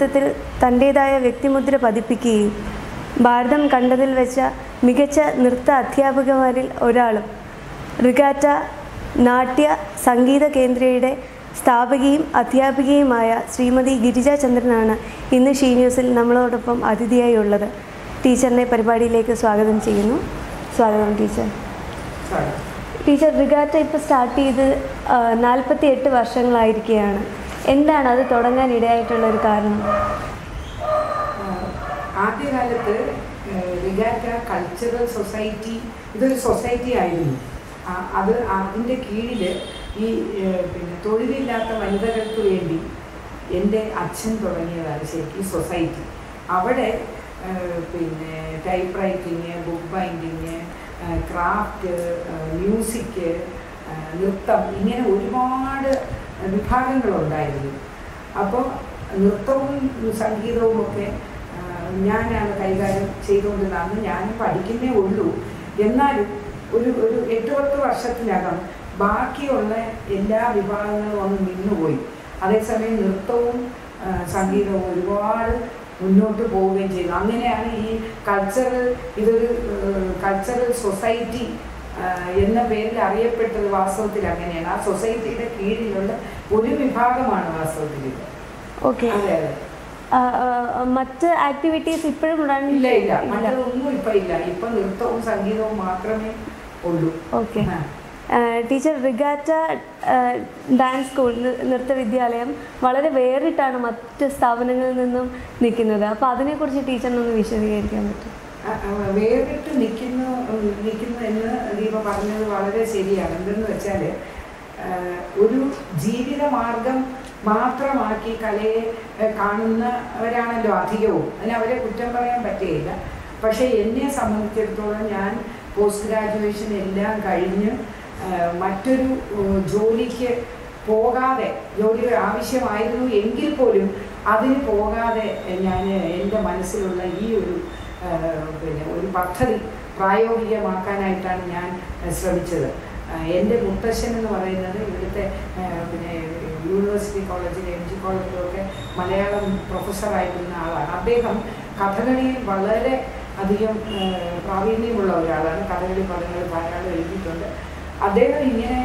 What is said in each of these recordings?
നൃത്തത്തിൽ തൻ്റേതായ വ്യക്തിമുദ്ര പതിപ്പിക്കുകയും ഭാരതം കണ്ടതിൽ വെച്ച മികച്ച നൃത്ത അധ്യാപകന്മാരിൽ ഒരാളും റിഗാറ്റ നാട്യ സംഗീത കേന്ദ്രയുടെ സ്ഥാപകയും അധ്യാപികയുമായ ശ്രീമതി ഗിരിജ ചന്ദ്രനാണ് ഇന്ന് ഷീ ന്യൂസിൽ നമ്മളോടൊപ്പം അതിഥിയായി ഉള്ളത്. ടീച്ചറിനെ പരിപാടിയിലേക്ക് സ്വാഗതം ചെയ്യുന്നു. സ്വാഗതം ടീച്ചർ. ടീച്ചർ, റിഗാറ്റ ഇപ്പോൾ സ്റ്റാർട്ട് ചെയ്ത് 48 വർഷങ്ങളായിരിക്കുകയാണ്. എന്താണ് അത് തുടങ്ങാൻ ഇടയായിട്ടുള്ളൊരു കാരണം? ആദ്യകാലത്ത് റിഗാറ്റ കൾച്ചറൽ സൊസൈറ്റി ഇതൊരു സൊസൈറ്റി ആയിരുന്നു. അതിൻ്റെ കീഴിൽ ഈ തൊഴിലില്ലാത്ത വനിതകൾക്ക് വേണ്ടി എൻ്റെ അച്ഛൻ തുടങ്ങിയതാണ് ശരിക്കും സൊസൈറ്റി. അവിടെ type writing, book binding, craft, music, നൃത്തം, ഇങ്ങനെ ഒരുപാട് വിഭാഗങ്ങളുണ്ടായിരുന്നു. അപ്പോൾ നൃത്തവും സംഗീതവും ഒക്കെ ഞാനാണ് കൈകാര്യം ചെയ്തുകൊണ്ടിരുന്നത്. അന്ന് ഞാൻ പഠിക്കുന്നേ ഉള്ളൂ. എന്നാലും ഒരു 8-10 വർഷത്തിനകം ബാക്കിയുള്ള എല്ലാ വിഭാഗങ്ങളും ഒന്ന് നിന്നുപോയി. അതേസമയം നൃത്തവും സംഗീതവും ഒരുപാട് മുന്നോട്ട് പോവുകയും ചെയ്തു. അങ്ങനെയാണ് ഈ ഇതൊരു കൾച്ചറൽ സൊസൈറ്റി എന്ന പേരിൽ അറിയപ്പെട്ടത്. വാസ്തവത്തിൽ അങ്ങനെയാണ്. ആ സൊസൈറ്റിയുടെ കീഴിലുള്ള ഒരു വിഭാഗമാണ് വാസ്തവത്തിൽ ഇത്. ഓക്കെ. അതെ അതെ. മറ്റ് ആക്ടിവിറ്റീസ് ഇപ്പോഴും ഇല്ല, മറ്റൊന്നും ഇപ്പം ഇല്ല. ഇപ്പം നൃത്തവും സംഗീതവും മാത്രമേ ഉള്ളൂ. ഓക്കെ. ടീച്ചർ, റിഗാറ്റ ഡാൻസ് സ്കൂൾ നൃത്ത വിദ്യാലയം വളരെ വേറിട്ടാണ് മറ്റ് സ്ഥാപനങ്ങളിൽ നിന്നും നിൽക്കുന്നത്. അപ്പോൾ അതിനെക്കുറിച്ച് ടീച്ചറിനൊന്ന് വിശദീകരിക്കാൻ പറ്റും? വേറിട്ട് നിൽക്കുന്നു എന്ന് ദീപ പറഞ്ഞത് വളരെ ശരിയാണ്. എന്തെന്ന് വെച്ചാൽ ഒരു ജീവിതമാർഗം മാത്രമാക്കി കലയെ കാണുന്നവരാണല്ലോ അധികവും. അതിന് അവരെ കുറ്റം പറയാൻ പറ്റുകയില്ല. പക്ഷേ എന്നെ സംബന്ധിച്ചിടത്തോളം ഞാൻ പോസ്റ്റ് ഗ്രാജുവേഷൻ എല്ലാം കഴിഞ്ഞ് മറ്റൊരു ജോലിക്ക് പോകാതെ, ജോലി ആവശ്യമായിരുന്നു എങ്കിൽ പോലും അതിന് പോകാതെ ഞാൻ എൻ്റെ മനസ്സിലുള്ള ഈ ഒരു പദ്ധതി പ്രായോഗികമാക്കാനായിട്ടാണ് ഞാൻ ശ്രമിച്ചത്. എൻ്റെ മുത്തശ്ശൻ എന്ന് പറയുന്നത് ഇവിടുത്തെ യൂണിവേഴ്സിറ്റി കോളേജിലും MG കോളേജിലുമൊക്കെ മലയാളം പ്രൊഫസറായിരുന്ന ആളാണ്. അദ്ദേഹം കഥകളിയിൽ വളരെ അധികം പ്രാവീണ്യമുള്ള ഒരാളാണ്. കഥകളി പദങ്ങൾ ധാരാളം എഴുതിയിട്ടുണ്ട്. അദ്ദേഹം ഇങ്ങനെ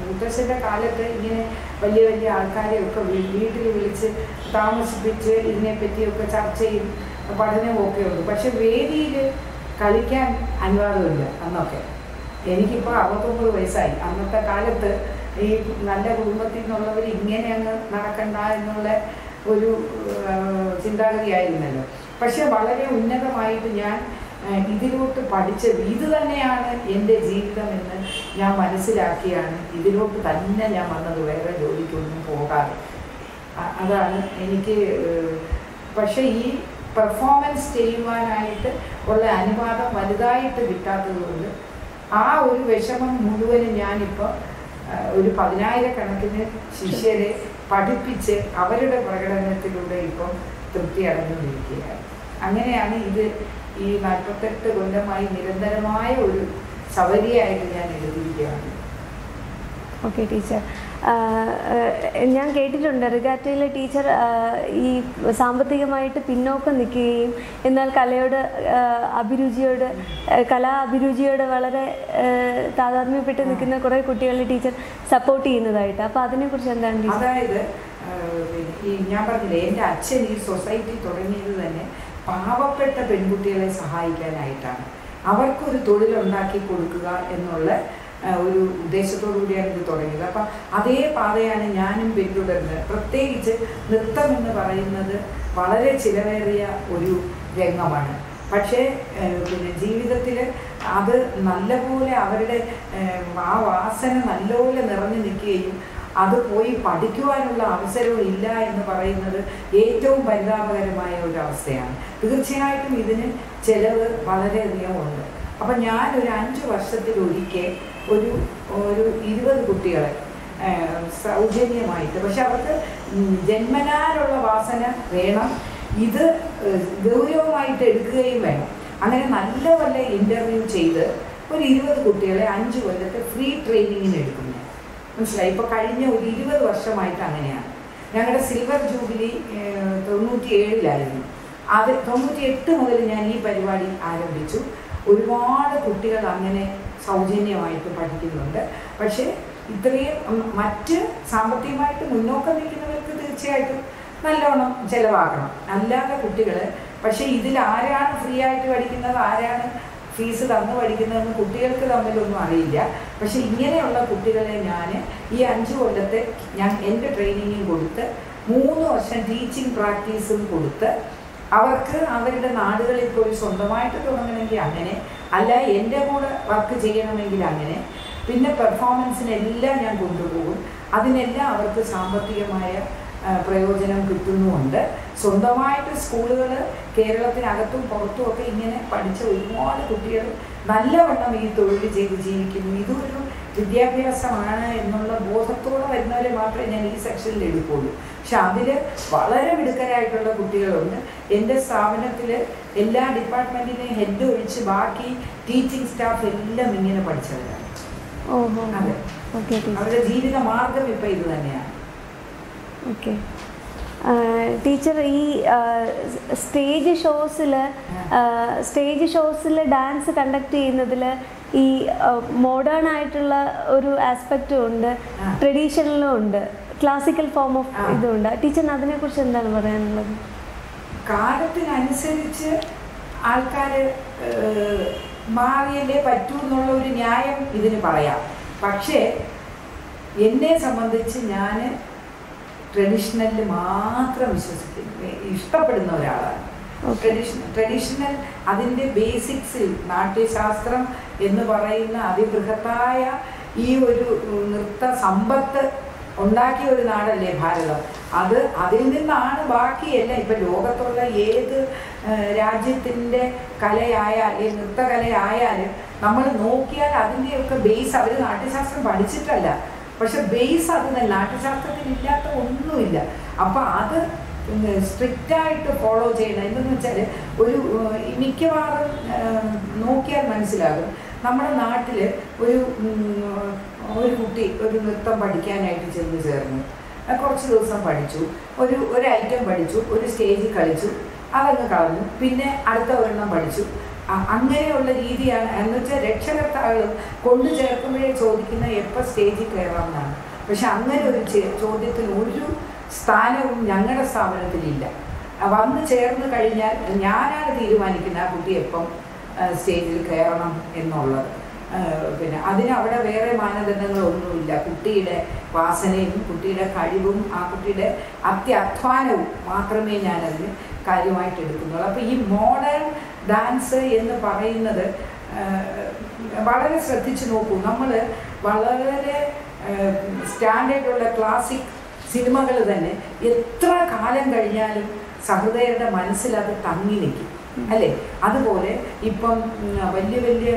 മുത്തശ്ശൻ്റെ കാലത്ത് ഇങ്ങനെ വലിയ വലിയ ആൾക്കാരെയൊക്കെ വീട്ടിൽ വിളിച്ച് താമസിപ്പിച്ച് ഇതിനെപ്പറ്റിയൊക്കെ ചർച്ചയും പഠനവും ഒക്കെ ഉണ്ട്. പക്ഷെ വേദിയിൽ കളിക്കാൻ അനുവാദമില്ല അന്നൊക്കെ. എനിക്കിപ്പോൾ 69 വയസ്സായി. അന്നത്തെ കാലത്ത് ഈ നല്ല കുടുംബത്തിൽ നിന്നുള്ളവർ ഇങ്ങനെ അങ്ങ് നടക്കണ്ട എന്നുള്ള ഒരു ചിന്താഗതിയായിരുന്നല്ലോ. പക്ഷെ വളരെ ഉന്നതമായിട്ട് ഞാൻ ഇതിലോട്ട് പഠിച്ചത് ഇത് തന്നെയാണ് എൻ്റെ ജീവിതം എന്ന് ഞാൻ മനസ്സിലാക്കിയാണ് ഇതിലോട്ട് തന്നെ ഞാൻ വന്നത്, വേറെ ജോലിക്കൊന്നും പോകാതെ. അതാണ് എനിക്ക്. പക്ഷെ ഈ പെർഫോമൻസ് ചെയ്യുവാനായിട്ട് ഉള്ള അനുവാദം വലുതായിട്ട് കിട്ടാത്തത് കൊണ്ട് ആ ഒരു വിഷമം മുഴുവനും ഞാനിപ്പോൾ ഒരു 10,000-കണക്കിന് ശിഷ്യരെ പഠിപ്പിച്ച് അവരുടെ പ്രകടനത്തിലൂടെ ഇപ്പം തൃപ്തി അടഞ്ഞുകൊണ്ടിരിക്കുകയാണ്. അങ്ങനെയാണ് ഇത് ഈ 48 കൊല്ലമായി നിരന്തരമായ ഒരു സവരിയായിട്ട് ഞാൻ എഴുതിയിരിക്കുകയാണ്. ഓക്കെ ടീച്ചർ, ഞാൻ കേട്ടിട്ടുണ്ട് റിഗാറ്റയിലെ ടീച്ചർ ഈ സാമ്പത്തികമായിട്ട് പിന്നോക്കം നിൽക്കുകയും എന്നാൽ കലാ അഭിരുചിയോട് വളരെ താതാത്മ്യപ്പെട്ട് നിൽക്കുന്ന കുറേ കുട്ടികളെ ടീച്ചർ സപ്പോർട്ട് ചെയ്യുന്നതായിട്ട്. അപ്പോൾ അതിനെക്കുറിച്ച് എന്താണ് ടീച്ചർ? അതായത് ഞാൻ പറഞ്ഞില്ലേ, എൻ്റെ അച്ഛൻ ഈ സൊസൈറ്റി തുടങ്ങിയത് തന്നെ പാവപ്പെട്ട പെൺകുട്ടികളെ സഹായിക്കാനായിട്ടാണ്. അവർക്കൊരു തൊഴിലുണ്ടാക്കി കൊടുക്കുക എന്നുള്ള ഒരു ഉദ്ദേശത്തോടു കൂടിയാണ് ഇത് തുടങ്ങിയത്. അപ്പം അതേ പാതയാണ് ഞാനും പിന്തുടരുന്നത്. പ്രത്യേകിച്ച് നൃത്തം എന്ന് പറയുന്നത് വളരെ ചിലവേറിയ ഒരു രംഗമാണ്. പക്ഷേ ജീവിതത്തിൽ അത് നല്ലപോലെ അവരുടെ ആ വാസന നല്ലപോലെ നിറഞ്ഞു നിൽക്കുകയും അത് പോയി പഠിക്കുവാനുള്ള അവസരവും ഇല്ല എന്ന് പറയുന്നത് ഏറ്റവും പരിതാപകരമായ ഒരു അവസ്ഥയാണ്. തീർച്ചയായിട്ടും ഇതിന് ചിലവ് വളരെയധികം ഉണ്ട്. അപ്പം ഞാനൊരു 5 വർഷത്തിലൊരിക്കൽ ഒരു 20 കുട്ടികളെ സൗജന്യമായിട്ട്, പക്ഷെ അവർക്ക് ജന്മനാലുള്ള വാസന വേണം, ഇത് ഗൗരവമായിട്ട് എടുക്കുകയും വേണം. അങ്ങനെ നല്ല ഇൻ്റർവ്യൂ ചെയ്ത് ഒരു 20 കുട്ടികളെ 5 കൊല്ലത്തെ ഫ്രീ ട്രെയിനിങ്ങിന് എടുക്കുന്നു. മനസ്സിലായി? ഇപ്പോൾ കഴിഞ്ഞ ഒരു 20 വർഷമായിട്ട് അങ്ങനെയാണ്. ഞങ്ങളുടെ സിൽവർ ജൂബിലി 97-ലായിരുന്നു. അത് 98 മുതൽ ഞാൻ ഈ പരിപാടി ആരംഭിച്ചു. ഒരുപാട് കുട്ടികൾ അങ്ങനെ സൗജന്യമായിട്ട് പഠിക്കുന്നുണ്ട്. പക്ഷേ ഇത്രയും മറ്റ് സാമ്പത്തികമായിട്ട് മുന്നോക്കം നിൽക്കുന്നവർക്ക് തീർച്ചയായിട്ടും നല്ലോണം ചിലവാക്കണം. അല്ലാതെ കുട്ടികൾ പക്ഷേ ഇതിൽ ആരാണ് ഫ്രീ ആയിട്ട് പഠിക്കുന്നത്, ആരാണ് ഫീസ് തന്നു പഠിക്കുന്നതെന്ന് കുട്ടികൾക്ക് തമ്മിലൊന്നും അറിയില്ല. പക്ഷേ ഇങ്ങനെയുള്ള കുട്ടികളെ ഞാൻ ഈ 5 കൊല്ലത്തെ ഞാൻ എൻ്റെ ട്രെയിനിങ്ങും കൊടുത്ത് 3 വർഷം ടീച്ചിങ് പ്രാക്ടീസും കൊടുത്ത് അവർക്ക് അവരുടെ നാടുകളിൽ പോയി സ്വന്തമായിട്ട് തുടങ്ങണമെങ്കിൽ അങ്ങനെ, അല്ല എൻ്റെ കൂടെ വർക്ക് ചെയ്യണമെങ്കിൽ അങ്ങനെ, പിന്നെ പെർഫോമൻസിനെല്ലാം ഞാൻ കൊണ്ടുപോകും. അതിനെല്ലാം അവർക്ക് സാമ്പത്തികമായ പ്രയോജനം കിട്ടുന്നുമുണ്ട്. സ്വന്തമായിട്ട് സ്കൂളുകൾ കേരളത്തിനകത്തും പുറത്തുമൊക്കെ ഇങ്ങനെ പഠിച്ച ഒരുപാട് കുട്ടികൾ നല്ലവണ്ണം ഈ തൊഴിൽ ചെയ്ത് ജീവിക്കുന്നു. ഇതൊരു വിദ്യാഭ്യാസമാണ് എന്നുള്ള ബോധത്തോടെ വരുന്നവരെ മാത്രമേ ഞാൻ ഈ സെക്ഷനിൽ എടുക്കുകയുള്ളൂ. പക്ഷെ അതിൽ വളരെ മിടുക്കരായിട്ടുള്ള കുട്ടികളുണ്ട്. എൻ്റെ സ്ഥാപനത്തിൽ എല്ലാ ഡിപ്പാർട്ട്മെൻറ്റിനെയും ഹെഡ് ഒഴിച്ച് ബാക്കി ടീച്ചിങ് സ്റ്റാഫ് എല്ലാം ഇങ്ങനെ പഠിച്ചവരാണ്. അതെ, അവരുടെ ജീവിത മാർഗം ഇപ്പം ഇത് തന്നെയാണ്. ഓക്കെ ടീച്ചർ, ഈ സ്റ്റേജ് ഷോസിൽ ഡാൻസ് കണ്ടക്ട് ചെയ്യുന്നതിൽ ഈ മോഡേൺ ആയിട്ടുള്ള ഒരു ആസ്പെക്റ്റും ഉണ്ട്, ട്രഡീഷണലും ഉണ്ട്, ക്ലാസിക്കൽ ഫോം ഓഫ് ഇതുണ്ട്. ടീച്ചറിന് അതിനെക്കുറിച്ച് എന്താണ് പറയാനുള്ളത്? കാലത്തിനനുസരിച്ച് ആൾക്കാർ മാറിയല്ലേ പറ്റൂ എന്നുള്ള ഒരു ന്യായം ഇതിന് പറയാം. പക്ഷേ എന്നെ സംബന്ധിച്ച് ഞാൻ ട്രഡീഷണലിൽ മാത്രം വിശ്വസിക്കുന്നു, ഇഷ്ടപ്പെടുന്ന ഒരാളാണ്. ട്രഡീഷണൽ അതിൻ്റെ ബേസിക്സിൽ നാട്യശാസ്ത്രം എന്ന് പറയുന്ന അതിബൃഹത്തായ ഈ ഒരു നൃത്ത സമ്പത്ത് ഉണ്ടാക്കിയ ഒരു നാടല്ലേ ഭാരതം. അതിൽ നിന്നാണ് ബാക്കിയെല്ലാം. ഇപ്പം ലോകത്തുള്ള ഏത് രാജ്യത്തിൻ്റെ കലയായാലും നൃത്തകലയായാലും നമ്മൾ നോക്കിയാൽ അതിൻ്റെയൊക്കെ ബേസ് അവർ നാട്യശാസ്ത്രം പഠിച്ചിട്ടല്ല, പക്ഷെ ബേസ് അത് തന്നെ. നാട്യശാസ്ത്രത്തിൽ ഇല്ലാത്ത ഒന്നുമില്ല. അപ്പം അത് സ്ട്രിക്റ്റായിട്ട് ഫോളോ ചെയ്യണം. എന്തെന്ന് വെച്ചാൽ ഒരു മിക്കവാറും നോക്കിയാൽ മനസ്സിലാകും. നമ്മുടെ നാട്ടിൽ ഒരു കുട്ടി ഒരു നൃത്തം പഠിക്കാനായിട്ട് ചെന്ന് ചേർന്നു, കുറച്ച് ദിവസം പഠിച്ചു, ഒരു ഐറ്റം പഠിച്ചു, ഒരു സ്റ്റേജിൽ കളിച്ചു, അതങ്ങ് കളഞ്ഞു, പിന്നെ അടുത്ത ഒരെണ്ണം പഠിച്ചു. അങ്ങനെയുള്ള രീതിയാണ്. എന്ന് വെച്ചാൽ രക്ഷകർത്താക്കളും കൊണ്ടു ചേർക്കുമ്പോഴേ ചോദിക്കുന്ന എപ്പോൾ സ്റ്റേജിൽ കയറാമെന്നാണ്. പക്ഷെ അങ്ങനെ ഒരു ചോദ്യത്തിന് ഒരു സ്ഥാനവും ഞങ്ങളുടെ സ്ഥാപനത്തിലില്ല. വന്ന് ചേർന്ന് കഴിഞ്ഞാൽ ഞാനാണ് തീരുമാനിക്കുന്നത് ആ കുട്ടി എപ്പം സ്റ്റേജിൽ കയറണം എന്നുള്ളത്. പിന്നെ അതിനവിടെ വേറെ മാനദണ്ഡങ്ങളൊന്നുമില്ല. കുട്ടിയുടെ വാസനയും കുട്ടിയുടെ കഴിവും ആ കുട്ടിയുടെ അധ്വാനവും മാത്രമേ ഞാനതിന് കാര്യമായിട്ട് എടുക്കുന്നുള്ളൂ. അപ്പോൾ ഈ മോഡേൺ ഡാൻസ് എന്ന് പറയുന്നത് വളരെ ശ്രദ്ധിച്ചു നോക്കൂ. നമ്മൾ വളരെ സ്റ്റാൻഡേർഡുള്ള ക്ലാസിക് സിനിമകൾ തന്നെ എത്ര കാലം കഴിഞ്ഞാലും സഹൃദയരുടെ മനസ്സിൽ അത് തങ്ങി നിൽക്കും, അല്ലേ? അതുപോലെ ഇപ്പം വലിയ വലിയ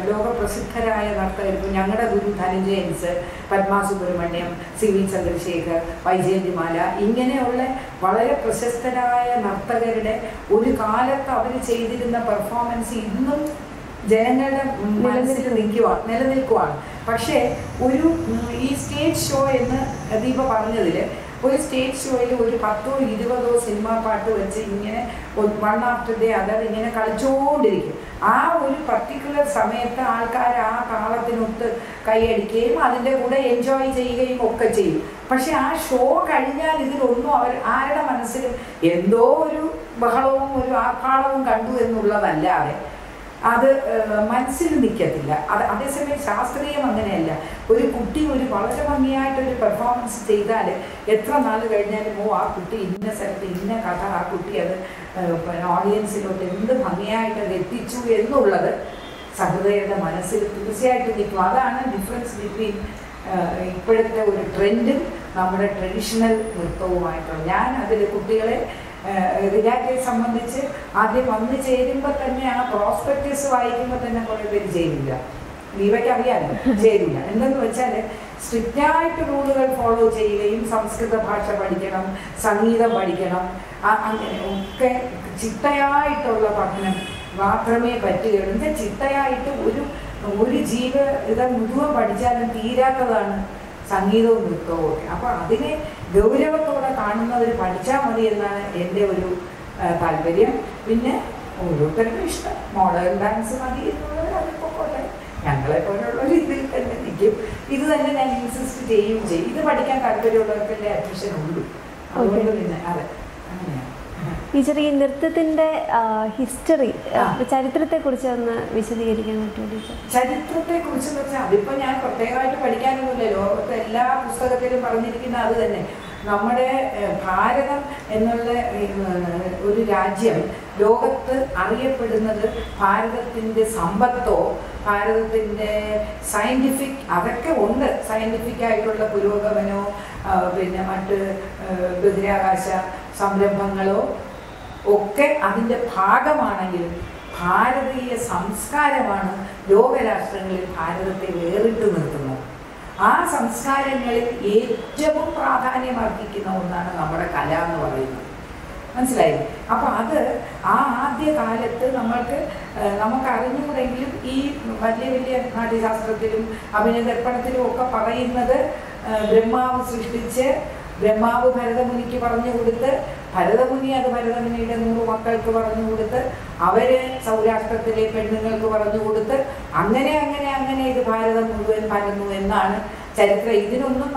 ലോകപ്രസിദ്ധരായ നർത്തകർ, ഇപ്പം ഞങ്ങളുടെ ഗുരു ധനഞ്ജയൻസ്, പത്മ സുബ്രഹ്മണ്യം, സി വി ചന്ദ്രശേഖർ, വൈജയന്തിമാല, ഇങ്ങനെയുള്ള വളരെ പ്രശസ്തരായ നർത്തകരുടെ ഒരു കാലത്ത് അവർ ചെയ്തിരുന്ന പെർഫോമൻസ് ഇന്നും ജനങ്ങളുടെ മനസ്സിൽ നിലനിൽക്കുവാണ്. പക്ഷേ ഈ സ്റ്റേജ് ഷോ എന്ന് ദീപ പറഞ്ഞതിൽ, ഒരു സ്റ്റേജ് ഷോയിൽ ഒരു 10ഓ 20ഓ സിനിമാ പാട്ട് വെച്ച് ഇങ്ങനെ വൺ ആഫ്റ്റർ ഡേ അതർ ഇങ്ങനെ കളിച്ചുകൊണ്ടിരിക്കും. ആ ഒരു പർട്ടിക്കുലർ സമയത്ത് ആൾക്കാർ ആ താളത്തിനൊത്ത് കൈയടിക്കുകയും അതിൻ്റെ കൂടെ എൻജോയ് ചെയ്യുകയും ഒക്കെ ചെയ്യും. പക്ഷെ ആ ഷോ കഴിഞ്ഞാൽ ഇതിലൊന്നും ആരുടെ മനസ്സിലും എന്തോ ഒരു ബഹളവും ഒരു ആഘാടവും കണ്ടു എന്നുള്ളതല്ലാതെ അത് മനസ്സിൽ നിൽക്കത്തില്ല. അതേസമയം ശാസ്ത്രീയം അങ്ങനെയല്ല. ഒരു കുട്ടി ഒരു വളരെ ഭംഗിയായിട്ടൊരു പെർഫോമൻസ് ചെയ്താൽ എത്ര നാൾ കഴിഞ്ഞാലും ആ കുട്ടി ഇന്ന സ്ഥലത്ത് ഇന്ന കഥ ആ കുട്ടി അത് ഓഡിയൻസിലോട്ട് എന്ത് ഭംഗിയായിട്ട് അത് എത്തിച്ചു എന്നുള്ളത് സഹൃദയരുടെ മനസ്സിൽ തീർച്ചയായിട്ടും നിൽക്കും. അതാണ് ഡിഫറൻസ് ബിറ്റ്വീൻ ഇപ്പോഴത്തെ ഒരു ട്രെൻഡും നമ്മുടെ ട്രഡീഷണൽ നൃത്തവുമായിട്ടുള്ള. ഞാൻ അതിൽ കുട്ടികളെ റിഗാറ്റയെ സംബന്ധിച്ച് ആദ്യം വന്ന് ചേരുമ്പോൾ തന്നെ ആ പ്രോസ്പെക്ടസ് വായിക്കുമ്പോൾ തന്നെ കുറേ പേര് ചെയ്തില്ല. ദീപയ്ക്ക് അറിയാമല്ലോ, ചെയ്തില്ല. എന്തെന്ന് വെച്ചാൽ സ്ട്രിക്റ്റായിട്ട് റൂളുകൾ ഫോളോ ചെയ്യുകയും സംസ്കൃത ഭാഷ പഠിക്കണം, സംഗീതം പഠിക്കണം, അങ്ങനെ ഒക്കെ ചിട്ടയായിട്ടുള്ള പഠനം മാത്രമേ പറ്റുകയുള്ളൂ. എന്താ ചിട്ടയായിട്ട് ഒരു ജീവിതം മുഴുവൻ പഠിച്ചാലും തീരാത്തതാണ് സംഗീതവും നൃത്തവും ഒക്കെ. അപ്പോൾ അതിനെ ഗൗരവത്തോടെ കാണുന്നവർ പഠിച്ചാൽ മതി എന്നാണ് എൻ്റെ ഒരു താല്പര്യം. പിന്നെ ഓരോരുത്തർക്കും ഇഷ്ടം മോഡേൺ ഡാൻസ് മതി എന്നുള്ളത് അതിപ്പോൾ പോലെ ഞങ്ങളെ പോലുള്ള രീതിയിൽ തന്നെ നിൽക്കും. ഇത് തന്നെ ഞാൻ ഇൻസിസ്റ്റ് ചെയ്യും. ഇത് പഠിക്കാൻ താല്പര്യമുള്ളവർക്കല്ലേ അഡ്മിഷൻ ഉള്ളൂ. അതുകൊണ്ട് പിന്നെ അതെ അങ്ങനെയാണ്. ടീച്ചർ, ഈ നൃത്തത്തിൻ്റെ ഹിസ്റ്ററി, ചരിത്രത്തെക്കുറിച്ച് ഒന്ന് വിശദീകരിക്കാൻ പറ്റുമോ ടീച്ചർ? ചരിത്രത്തെക്കുറിച്ചെന്ന് വെച്ചാൽ അതിപ്പോൾ ഞാൻ പ്രത്യേകമായിട്ട് പഠിക്കാനൊന്നുമില്ല. ലോകത്തെ എല്ലാ പുസ്തകത്തിലും പറഞ്ഞിരിക്കുന്ന അത് തന്നെ. നമ്മുടെ ഭാരതം എന്നുള്ള ഒരു രാജ്യം ലോകത്ത് അറിയപ്പെടുന്നത് ഭാരതത്തിൻ്റെ സമ്പത്തോ ഭാരതത്തിൻ്റെ സയൻറ്റിഫിക് അതൊക്കെ ഉണ്ട്. സയൻറ്റിഫിക് ആയിട്ടുള്ള പുരോഗമനോ പിന്നെ മറ്റ് ബഹിരാകാശ സംരംഭങ്ങളോ ഒക്കെ അതിൻ്റെ ഭാഗമാണെങ്കിലും ഭാരതീയ സംസ്കാരമാണ് ലോകരാഷ്ട്രങ്ങളിൽ ഭാരതത്തെ വേറിട്ട് നിർത്തുന്നത്. ആ സംസ്കാരങ്ങളിൽ ഏറ്റവും പ്രാധാന്യമർഹിക്കുന്ന ഒന്നാണ് നമ്മുടെ കല എന്ന് പറയുന്നത്. മനസ്സിലായി? അപ്പോൾ അത് ആ ആദ്യകാലത്ത് നമുക്ക് അറിഞ്ഞുകൂടെങ്കിലും ഈ വലിയ വലിയ നാട്യശാസ്ത്രത്തിലും അഭിനയദർപ്പണത്തിലും ഒക്കെ പറയുന്നത് ബ്രഹ്മാവ് സൃഷ്ടിച്ച് ബ്രഹ്മാവ് ഭരതമുനിക്ക് പറഞ്ഞു കൊടുത്ത് ഭരതമുനി അത് ഭരതമുനിയുടെ 100 മക്കൾക്ക് പറഞ്ഞു കൊടുത്ത് അവര് സൗരാഷ്ട്രത്തിലെ പെണ്ണുങ്ങൾക്ക് പറഞ്ഞു കൊടുത്ത് അങ്ങനെ അങ്ങനെ അങ്ങനെ ഇത് ഭാരതം മുഴുവൻ പരന്നു എന്നാണ് ചരിത്രം. ഇതിനൊന്നും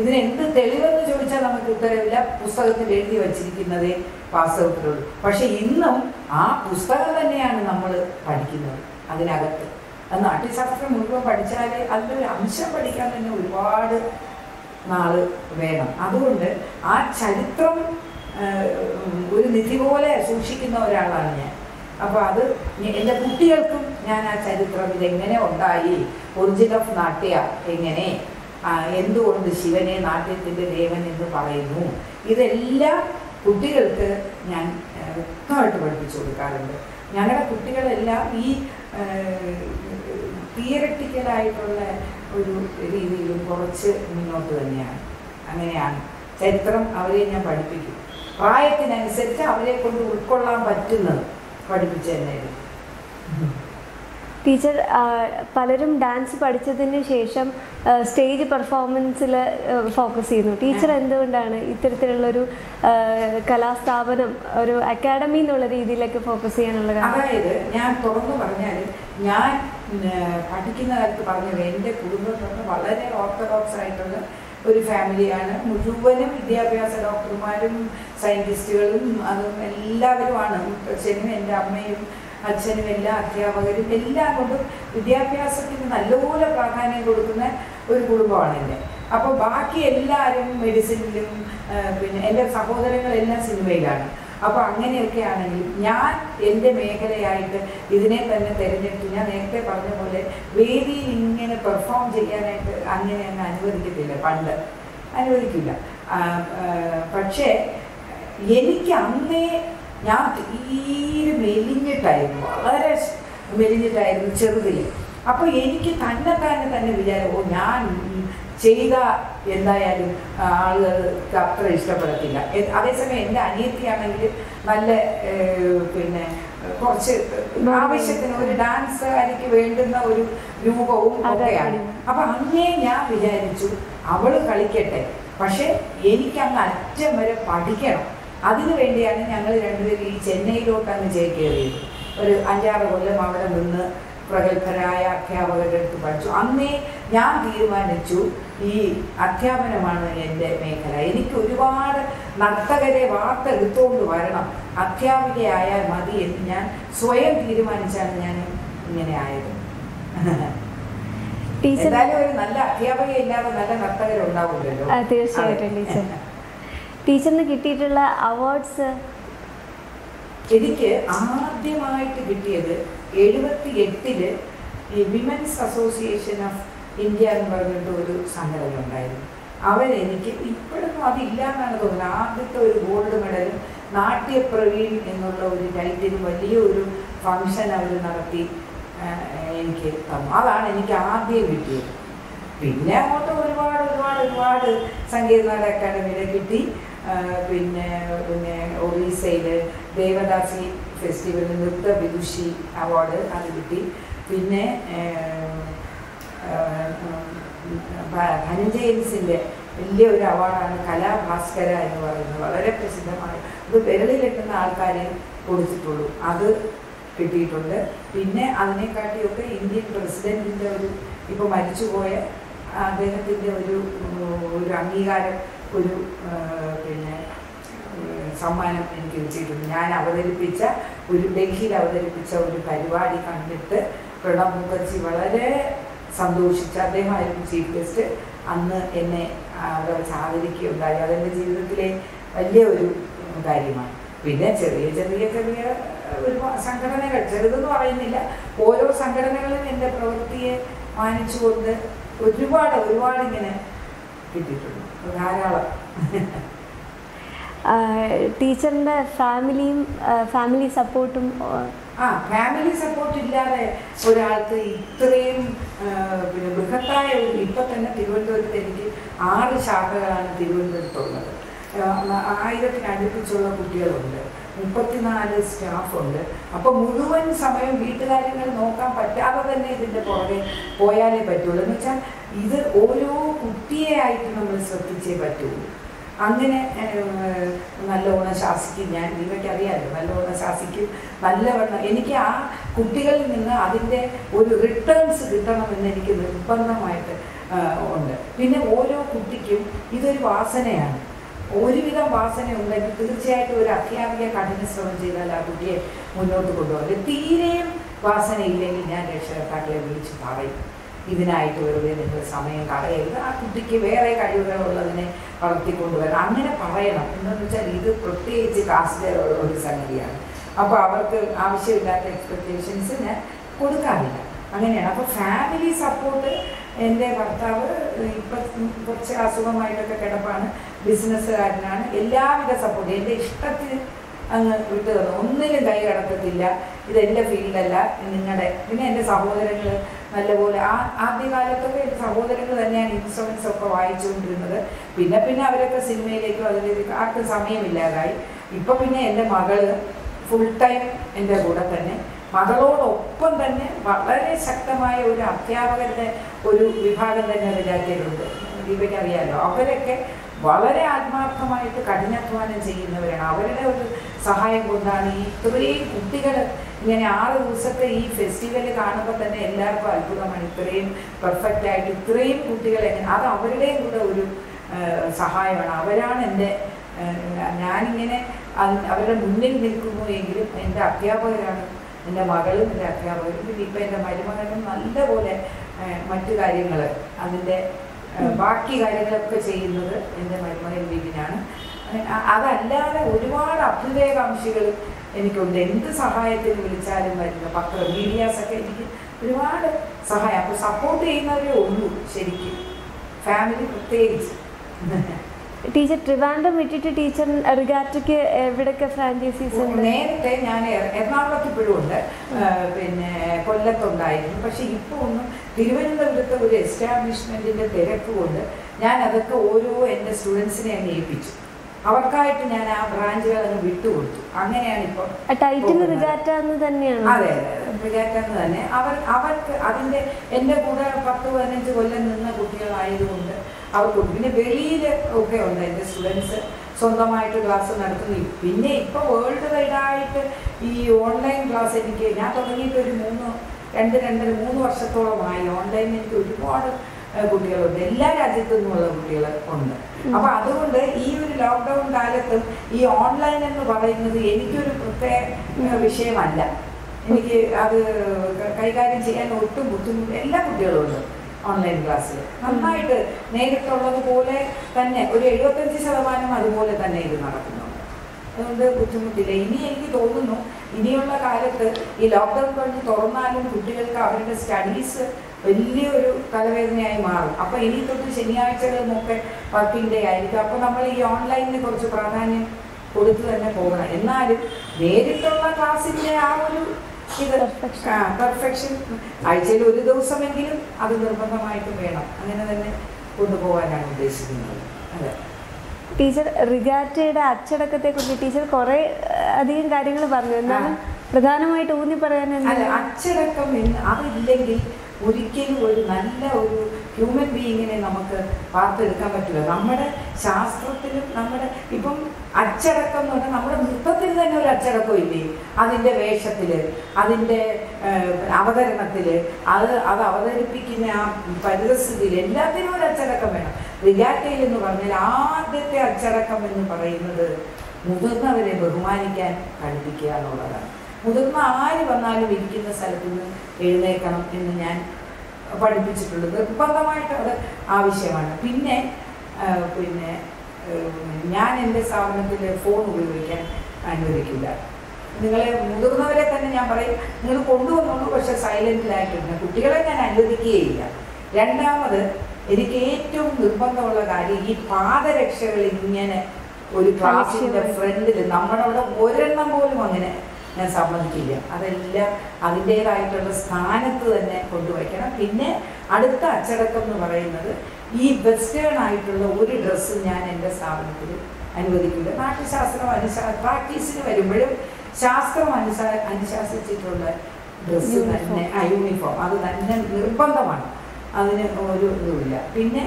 ഇതിനെന്ത് തെളിവെന്ന് ചോദിച്ചാൽ നമുക്ക് ഉത്തരവില്ല. പുസ്തകത്തിൽ എഴുതി വച്ചിരിക്കുന്നതേ വാസ്തവത്തിലുള്ളൂ. പക്ഷെ ഇന്നും ആ പുസ്തകം തന്നെയാണ് നമ്മൾ പഠിക്കുന്നത്. അതിനകത്ത് നാട്യശാസ്ത്രം മുഴുവൻ പഠിച്ചാലേ അതിലൊരു അംശം പഠിക്കാൻ തന്നെ ഒരുപാട് നാള് വേണം. അതുകൊണ്ട് ആ ചരിത്രം ഒരു നിധി പോലെ സൂക്ഷിക്കുന്ന ഒരാളാണ് ഞാൻ. അപ്പോൾ അത് എൻ്റെ കുട്ടികൾക്കും ഞാൻ ആ ചരിത്രം ഇതെങ്ങനെ ഉണ്ടായി, ഒറിജിൻ ഓഫ് നാട്യ എങ്ങനെ, എന്തുകൊണ്ട് ശിവനെ നാട്യത്തിൻ്റെ ദേവൻ എന്ന് പറയുന്നു, ഇതെല്ലാം കുട്ടികൾക്ക് ഞാൻ വ്യക്തമായിട്ട് പഠിപ്പിച്ചു കൊടുക്കാറുണ്ട്. ഞങ്ങളുടെ കുട്ടികളെല്ലാം ഈ തിയററ്റിക്കലായിട്ടുള്ള ഒരു രീതിയിലും കുറച്ച് മുന്നോട്ട് തന്നെയാണ്. അങ്ങനെയാണ് ചരിത്രം അവരെ ഞാൻ പഠിപ്പിക്കും. പ്രായത്തിനനുസരിച്ച് അവരെ കൊണ്ട് ഉൾക്കൊള്ളാൻ പറ്റുന്നത് പഠിപ്പിച്ചു തന്നെ. ടീച്ചർ, പലരും ഡാൻസ് പഠിച്ചതിന് ശേഷം സ്റ്റേജ് പെർഫോമൻസിൽ ഫോക്കസ് ചെയ്യുന്നു. ടീച്ചർ എന്തുകൊണ്ടാണ് ഇത്തരത്തിലുള്ളൊരു കലാസ്ഥാപനം, ഒരു അക്കാഡമി എന്നുള്ള രീതിയിലേക്ക് ഫോക്കസ് ചെയ്യാനുള്ള കാരണം? അതായത് ഞാൻ തുറന്നു പറഞ്ഞാൽ ഞാൻ പഠിക്കുന്ന കാലത്ത് പറഞ്ഞത് എൻ്റെ കുടുംബത്തിൽ വളരെ ഓർത്തഡോക്സ് ആയിട്ടുള്ള ഒരു ഫാമിലിയാണ്. മുഴുവനും വിദ്യാഭ്യാസ ഡോക്ടർമാരും സയൻറ്റിസ്റ്റുകളും അതും എല്ലാവരുമാണ്. അച്ഛനും എൻ്റെ അമ്മയും അച്ഛനും എല്ലാ അധ്യാപകരും എല്ലാം കൊണ്ടും വിദ്യാഭ്യാസത്തിന് നല്ലപോലെ പ്രാധാന്യം കൊടുക്കുന്ന ഒരു കുടുംബമാണ് എൻ്റെ. അപ്പോൾ ബാക്കി എല്ലാവരും മെഡിസിനിലും പിന്നെ എൻ്റെ സഹോദരങ്ങളെല്ലാം സിനിമയിലാണ്. അപ്പോൾ അങ്ങനെയൊക്കെ ആണെങ്കിലും ഞാൻ എൻ്റെ മേഖലയായിട്ട് ഇതിനെ തന്നെ തിരഞ്ഞെടുത്തു. ഞാൻ നേരത്തെ പറഞ്ഞ പോലെ വേദിയിൽ ഇങ്ങനെ പെർഫോം ചെയ്യാനായിട്ട് അങ്ങനെ അങ്ങ് അനുവദിക്കത്തില്ല, പണ്ട് അനുവദിക്കില്ല. പക്ഷേ എനിക്ക് അന്നേ ഞാൻ തീരെ മെലിഞ്ഞിട്ടായിരുന്നു, വളരെ മെലിഞ്ഞിട്ടായിരുന്നു ചെറുതിൽ. അപ്പോൾ എനിക്ക് തന്നെ വിചാരം, ഞാൻ ചെയ്ത എന്തായാലും ആളുകൾക്ക് അത്ര ഇഷ്ടപ്പെടത്തില്ല. അതേസമയം എൻ്റെ അനിയത്തിയാണെങ്കിൽ നല്ല പിന്നെ കുറച്ച് ആവശ്യത്തിന് ഒരു ഡാൻസുകാരിക്ക് വേണ്ടുന്ന ഒരു രൂപവും ഒക്കെയാണ്. അപ്പം അന്നേ ഞാൻ വിചാരിച്ചു അവൾ കളിക്കട്ടെ, പക്ഷെ എനിക്കങ്ങ് അറ്റം വരെ പഠിക്കണം. അതിനു വേണ്ടിയാണ് ഞങ്ങൾ രണ്ടുപേരും ഈ ചെന്നൈയിലോട്ട് അങ്ങ് ചേക്കേറിയത്. ഒരു 5-6 കൊല്ലം അവിടെ നിന്ന് പ്രഗത്ഭരായ അധ്യാപകരുടെ അടുത്ത് പഠിച്ചു. അന്നേ ഞാൻ തീരുമാനിച്ചു ഈ അധ്യാപനമാണ് എൻ്റെ മേഖല. എനിക്ക് ഒരുപാട് നർത്തകരെ വാർത്തെടുത്തുകൊണ്ട് വരണം, അധ്യാപികയായാൽ മതി എന്ന് ഞാൻ സ്വയം തീരുമാനിച്ചാണ് ഞാൻ ഇങ്ങനെ ആയത്. എന്തായാലും ഒരു നല്ല അധ്യാപക ഇല്ലാതെ നല്ല നർത്തകരുണ്ടാവില്ലല്ലോ. തീർച്ചയായിട്ടും. ടീച്ചറിന് കിട്ടിയിട്ടുള്ള അവാർഡ്സ്? എനിക്ക് ആദ്യമായിട്ട് കിട്ടിയത് 78 ഈ വിമൻസ് അസോസിയേഷൻ ഓഫ് ഇന്ത്യ എന്ന് പറഞ്ഞിട്ട് ഒരു സംഘടന ഉണ്ടായിരുന്നു. അവരെനിക്ക് ഇപ്പോഴൊന്നും അതില്ല എന്നാണ് തോന്നുന്നത്. ആദ്യത്തെ ഒരു ഗോൾഡ് മെഡലും നാട്യപ്രവീൺ എന്നുള്ള ഒരു ടൈറ്റിലും വലിയൊരു ഫങ്ഷൻ അവർ നടത്തി എനിക്ക് തന്നു. അതാണ് എനിക്ക് ആദ്യം കിട്ടിയത്. പിന്നെ അങ്ങോട്ട് ഒരുപാട് സംഗീത നാടക അക്കാദമിയിൽ കിട്ടി. പിന്നെ ഒറീസയിൽ ദേവദാസി ഫെസ്റ്റിവലിൽ നൃത്ത വിദുഷി അവാർഡ് അത് കിട്ടി. പിന്നെ ധനഞ്ജയൻസിൻ്റെ വലിയ ഒരു അവാർഡാണ് കലാഭാസ്കര എന്ന് പറയുന്നത്. വളരെ പ്രസിദ്ധമായ ഇത് വിരളിലെത്തുന്ന ആൾക്കാരെ കൊടുത്തിട്ടുള്ളൂ. അത് കിട്ടിയിട്ടുണ്ട്. പിന്നെ അതിനെക്കാട്ടിയൊക്കെ ഇന്ത്യൻ പ്രസിഡന്റിൻ്റെ ഒരു ഇപ്പോൾ മരിച്ചുപോയ അദ്ദേഹത്തിൻ്റെ ഒരു അംഗീകാരം, ഒരു പിന്നെ സമ്മാനം എനിക്ക് കിട്ടിയിട്ടുണ്ട്. ഞാൻ ഡൽഹിയിൽ അവതരിപ്പിച്ച ഒരു പരിപാടി കണ്ടിട്ട് പ്രണബ് മുഖർജി വളരെ സന്തോഷിച്ച്, അദ്ദേഹമായിരുന്നു ചീഫ് ഗസ്റ്റ്, അന്ന് എന്നെ അവിടെ വെച്ച് ആദരിക്കുകയുണ്ടായി. അതെൻ്റെ ജീവിതത്തിലെ വലിയ ഒരു കാര്യമാണ്. പിന്നെ ചെറിയ ഒരു സംഘടനകൾ, ചെറുതെന്ന് പറയുന്നില്ല, ഓരോ സംഘടനകളും എൻ്റെ പ്രവൃത്തിയെ മാനിച്ചുകൊണ്ട് ഒരുപാട് ഇങ്ങനെ കിട്ടിയിട്ടുണ്ട്, ധാരാളം. ടീച്ചറിൻ്റെ ഫാമിലി സപ്പോർട്ടും ഫാമിലി സപ്പോർട്ട് ഇല്ലാതെ ഒരാൾക്ക് ഇത്രയും പിന്നെ ബൃഹത്തായ ഇപ്പം തന്നെ തിരുവനന്തപുരത്ത് എനിക്ക് 6 ശാഖകളാണ് തിരുവനന്തപുരത്തുള്ളത്. 1000 അടുപ്പിച്ചുള്ള കുട്ടികളുണ്ട്, 34 സ്റ്റാഫുണ്ട്. അപ്പോൾ മുഴുവൻ സമയം വീട്ടുകാര്യങ്ങൾ നോക്കാൻ പറ്റാതെ തന്നെ ഇതിൻ്റെ പുറകെ പോയാലേ പറ്റുള്ളൂ. എന്ന് വെച്ചാൽ ഇത് ഓരോ കുട്ടിയെ ആയിട്ട് നമ്മൾ ശ്രദ്ധിച്ചേ പറ്റുള്ളൂ. അങ്ങനെ നല്ലവണ്ണം ശാസിക്കും ഞാൻ. ദീപയ്ക്കറിയാമല്ലോ, നല്ലവണ്ണം ശാസിക്കും, നല്ലവണ്ണം. എനിക്ക് ആ കുട്ടികളിൽ നിന്ന് അതിൻ്റെ ഒരു റിട്ടേൺസ് കിട്ടണമെന്ന് എനിക്ക് നിർബന്ധമായിട്ട് ഉണ്ട്. പിന്നെ ഓരോ കുട്ടിക്കും ഇതൊരു വാസനയാണ്. ഒരുവിധം വാസന ഉണ്ടെങ്കിൽ തീർച്ചയായിട്ടും ഒരു അധ്യാപിക കഠിന ശ്രമം ചെയ്താൽ ആ കുട്ടിയെ മുന്നോട്ട് കൊണ്ടുപോകും. തീരെയും വാസനയില്ലെങ്കിൽ ഞാൻ രക്ഷകർത്താക്കളെ വിളിച്ച് പറയും, ഇതിനായിട്ട് വെറുതെ നിങ്ങൾ സമയം കളയരുത്, ആ കുട്ടിക്ക് വേറെ കഴിവുകളുള്ളതിനെ വളർത്തിക്കൊണ്ടുവരണം, അങ്ങനെ പറയണം. എന്താണെന്ന് വെച്ചാൽ ഇത് പ്രത്യേകിച്ച് കാസ്റ്റുള്ള ഒരു സംഗതിയാണ്. അപ്പോൾ അവർക്ക് ആവശ്യമില്ലാത്ത എക്സ്പെക്റ്റേഷൻസ് ഞാൻ കൊടുക്കാറില്ല. അങ്ങനെയാണ്. അപ്പോൾ ഫാമിലി സപ്പോർട്ട്, എൻ്റെ ഭർത്താവ് ഇപ്പം കുറച്ച് അസുഖമായിട്ടൊക്കെ കിടപ്പാണ്, ബിസിനസ്സുകാരനാണ്. എല്ലാവിധ സപ്പോർട്ട് എൻ്റെ ഇഷ്ടത്തിന് അങ്ങ് വിട്ടു തന്നു, ഒന്നിനും കൈ കടക്കത്തില്ല, ഇതെൻ്റെ ഫീൽഡല്ല നിങ്ങളുടെ. പിന്നെ എൻ്റെ സഹോദരങ്ങൾ നല്ലപോലെ ആദ്യകാലത്തൊക്കെ എൻ്റെ സഹോദരങ്ങൾ തന്നെയാണ് ഇൻസ്ട്രുമെൻറ്റ്സ് ഒക്കെ വായിച്ചുകൊണ്ടിരുന്നത്. പിന്നെ അവരൊക്കെ സിനിമയിലേക്കും അതിലേക്ക് ആർക്കും സമയമില്ലാതായി. ഇപ്പം പിന്നെ എൻ്റെ മകള് ഫുൾ ടൈം എൻ്റെ കൂടെ തന്നെ. മകളോടൊപ്പം തന്നെ വളരെ ശക്തമായ ഒരു അധ്യാപകരുടെ ഒരു വിഭാഗം തന്നെ വിദ്യാർത്ഥികളുണ്ട്. ദീപയ്ക്ക് അറിയാമല്ലോ, അവരൊക്കെ വളരെ ആത്മാർത്ഥമായിട്ട് കഠിനാധ്വാനം ചെയ്യുന്നവരാണ്. അവരുടെ ഒരു സഹായം കൊണ്ടാണ് ഈ ഇത്രയും കുട്ടികൾ ഇങ്ങനെ 6 ദിവസത്തെ ഈ ഫെസ്റ്റിവൽ കാണുമ്പോൾ തന്നെ എല്ലാവർക്കും അത്ഭുതമാണ്. ഇത്രയും പെർഫെക്റ്റ് ആയിട്ട് ഇത്രയും കുട്ടികളെ, അത് അവരുടെയും കൂടെ ഒരു സഹായമാണ്. അവരാണ് എൻ്റെ, ഞാനിങ്ങനെ അവരുടെ മുന്നിൽ നിൽക്കുന്നു എങ്കിലും എൻ്റെ അധ്യാപകരാണ്. എൻ്റെ മകളും എൻ്റെ അധ്യാപകരും. പിന്നെ ഇപ്പം എൻ്റെ മരുമകനും നല്ലപോലെ മറ്റു കാര്യങ്ങൾ, അതിൻ്റെ ബാക്കി കാര്യങ്ങളൊക്കെ ചെയ്യുന്നത് എൻ്റെ മരുമകൻ വിപിനാണ്. അതല്ലാതെ ഒരുപാട് അഭ്യുദയകാംക്ഷികൾ എനിക്കുണ്ട്. എന്ത് സഹായത്തിന് വിളിച്ചാലും വരുന്ന മീഡിയാസൊക്കെ എനിക്ക് ഒരുപാട് സഹായം. അപ്പോൾ സപ്പോർട്ട് ചെയ്യുന്നവരേ ഉള്ളൂ ശരിക്കും, ഫാമിലി പ്രത്യേകിച്ച്. ടീച്ചർ ട്രിവാൻഡ്രം വിട്ടിട്ട് ടീച്ചർ റിഗാറ്റയ്ക്ക് എവിടെയൊക്കെ ഫ്രാഞ്ചൈസീസ് ഉണ്ട്? നേരത്തെ ഞാൻ എറണാകുളത്ത് ഇപ്പോഴും ഉണ്ട്, പിന്നെ കൊല്ലത്തുണ്ടായിരുന്നു. പക്ഷെ ഇപ്പോൾ ഒന്നും തിരുവനന്തപുരത്ത് ഒരു എസ്റ്റാബ്ലിഷ്മെൻറ്റിൻ്റെ തിരക്ക് കൊണ്ട് ഞാൻ അതൊക്കെ ഓരോ എൻ്റെ സ്റ്റുഡൻസിനെ അങ്ങ് ഏൽപ്പിച്ചു. അവർക്കായിട്ട് ഞാൻ ആ ബ്രാഞ്ചുകൾ അങ്ങ് വിട്ടുകൊടുത്തു. അങ്ങനെയാണ് ഇപ്പോൾ. ടൈറ്റിൽ റിഗാറ്റ എന്ന് തന്നെയാണ്? അതെ, റിഗാറ്റ എന്ന് തന്നെ. അവർക്ക് അതിൻ്റെ എൻ്റെ കൂടെ 10-15 കൊല്ലം നിന്ന കുട്ടികളായതുകൊണ്ട് അവർക്കുണ്ട്. പിന്നെ വെളിയിൽ ഒക്കെ ഉണ്ട് എൻ്റെ സ്റ്റുഡൻസ് സ്വന്തമായിട്ട് ക്ലാസ് നടത്തുന്നു. പിന്നെ ഇപ്പോൾ വേൾഡ് വൈഡായിട്ട് ഈ ഓൺലൈൻ ക്ലാസ് ഞാൻ തുടങ്ങിയിട്ട് ഒരു 2-3 വർഷത്തോളമായി. ഓൺലൈനിൽ എനിക്ക് ഒരുപാട് കുട്ടികളുണ്ട്, എല്ലാ രാജ്യത്തു നിന്നുള്ള കുട്ടികൾ ഉണ്ട്. അപ്പോൾ അതുകൊണ്ട് ഈ ഒരു ലോക്ക്ഡൗൺ കാലത്തും ഈ ഓൺലൈൻ എന്ന് പറയുന്നത് എനിക്കൊരു പ്രത്യേക വിഷയമല്ല. എനിക്ക് അത് കൈകാര്യം ചെയ്യാൻ ഒട്ടും ബുദ്ധിമുട്ട്. എല്ലാ കുട്ടികളും ഉണ്ട് ഓൺലൈൻ ക്ലാസ്സിൽ. നന്നായിട്ട് നേരിട്ടുള്ളതുപോലെ തന്നെ ഒരു 75% അതുപോലെ തന്നെ ഇത് നടക്കുന്നുണ്ട്. അതുകൊണ്ട് ബുദ്ധിമുട്ടില്ല. ഇനി എനിക്ക് തോന്നുന്നു ഇനിയുള്ള കാലത്ത് ഈ ലോക്ക്ഡൗൺ കഴിഞ്ഞ് തുറന്നാലും കുട്ടികൾക്ക് അവരുടെ സ്റ്റഡീസ് വലിയൊരു തലവേദനയായി മാറും. അപ്പോൾ ഇനി തൊട്ട് ശനിയാഴ്ചകളിലൊക്കെ വർക്കിംഗ് ഡേ ആയിരിക്കും. അപ്പോൾ നമ്മൾ ഈ ഓൺലൈനിന് കുറച്ച് പ്രാധാന്യം കൊടുത്തു തന്നെ പോകണം. എന്നാലും നേരിട്ടുള്ള ക്ലാസ്സിൻ്റെ ആ ഒരു പെർഫെക്ഷൻ ആഴ്ചയിൽ ഒരു ദിവസമെങ്കിലും അത് നിർബന്ധമായിട്ടും വേണം. അങ്ങനെ തന്നെ കൊണ്ടുപോകാനാണ് ഉദ്ദേശിക്കുന്നത്. അതെ. ടീച്ചർ റിഗാറ്റയുടെ അച്ചടക്കത്തെക്കുറിച്ച് ടീച്ചർ കുറേ അധികം കാര്യങ്ങൾ പറഞ്ഞു. എന്നാലും പ്രധാനമായിട്ട് ഊന്നി പറയാൻ അല്ല, അച്ചടക്കം അതില്ലെങ്കിൽ ഒരിക്കലും ഒരു നല്ല ഒരു ഹ്യൂമൻ ബീയിങ്ങിനെ നമുക്ക് വാർത്തെടുക്കാൻ പറ്റില്ല. നമ്മുടെ ശാസ്ത്രത്തിലും നമ്മുടെ ഇപ്പം അച്ചടക്കം എന്ന് പറഞ്ഞാൽ നമ്മുടെ നൃത്തത്തിൽ തന്നെ ഒരു അച്ചടക്കം ഇല്ലേ? അതിൻ്റെ വേഷത്തിൽ, അതിൻ്റെ അവതരണത്തിൽ, അത് അവതരിപ്പിക്കുന്ന ആ പരിതസ്ഥിതിയിൽ എല്ലാത്തിനും ഒരു അച്ചടക്കം വേണം. റിഗാറ്റയിൽ എന്ന് പറഞ്ഞാൽ ആദ്യത്തെ അച്ചടക്കം എന്ന് പറയുന്നത് മുതിർന്നവരെ ബഹുമാനിക്കാൻ പഠിപ്പിക്കുക എന്നുള്ളതാണ്. മുതിർന്ന ആര് വന്നാലും ഇരിക്കുന്ന സ്ഥലത്ത് നിന്ന് എഴുന്നേൽക്കണം എന്ന് ഞാൻ പഠിപ്പിച്ചിട്ടുള്ളത് നിർബന്ധമായിട്ട് അത് ആവശ്യമാണ്. പിന്നെ ഞാൻ എൻ്റെ സ്ഥാപനത്തിൽ ഫോൺ ഉപയോഗിക്കാൻ അനുവദിക്കില്ല. നിങ്ങളെ മുതിർന്നവരെ തന്നെ ഞാൻ പറയും, നിങ്ങൾ കൊണ്ടുവന്നോളൂ, പക്ഷെ സൈലൻറ്റിലായിട്ടിരുന്ന കുട്ടികളെ ഞാൻ അനുവദിക്കുകയില്ല. രണ്ടാമത്, എനിക്ക് ഏറ്റവും നിർബന്ധമുള്ള കാര്യം ഈ പാദരക്ഷകൾ ഇങ്ങനെ ഒരു ക്ലാസിൻ്റെ ഫ്രണ്ടിൽ നമ്മളവിടെ ഒരെണ്ണം പോലും അങ്ങനെ ഞാൻ സമ്മതിക്കില്ല. അതെല്ലാം അതിൻ്റേതായിട്ടുള്ള സ്ഥാനത്ത് തന്നെ കൊണ്ടുവയ്ക്കണം. പിന്നെ അടുത്ത അച്ചടക്കം എന്ന് പറയുന്നത് ഈ വെസ്റ്റേൺ ആയിട്ടുള്ള ഒരു ഡ്രസ്സ് ഞാൻ എൻ്റെ സ്ഥാപനത്തിൽ അനുവദിക്കില്ല. നാട്യശാസ്ത്രം പ്രാക്ടീസിന് വരുമ്പോഴും ശാസ്ത്രം അനുശാസിച്ചിട്ടുള്ള ഡ്രസ്സ് തന്നെ, യൂണിഫോം അത് തന്നെ നിർബന്ധമാണ്. അതിന് ഒരു ഇതുമില്ല. പിന്നെ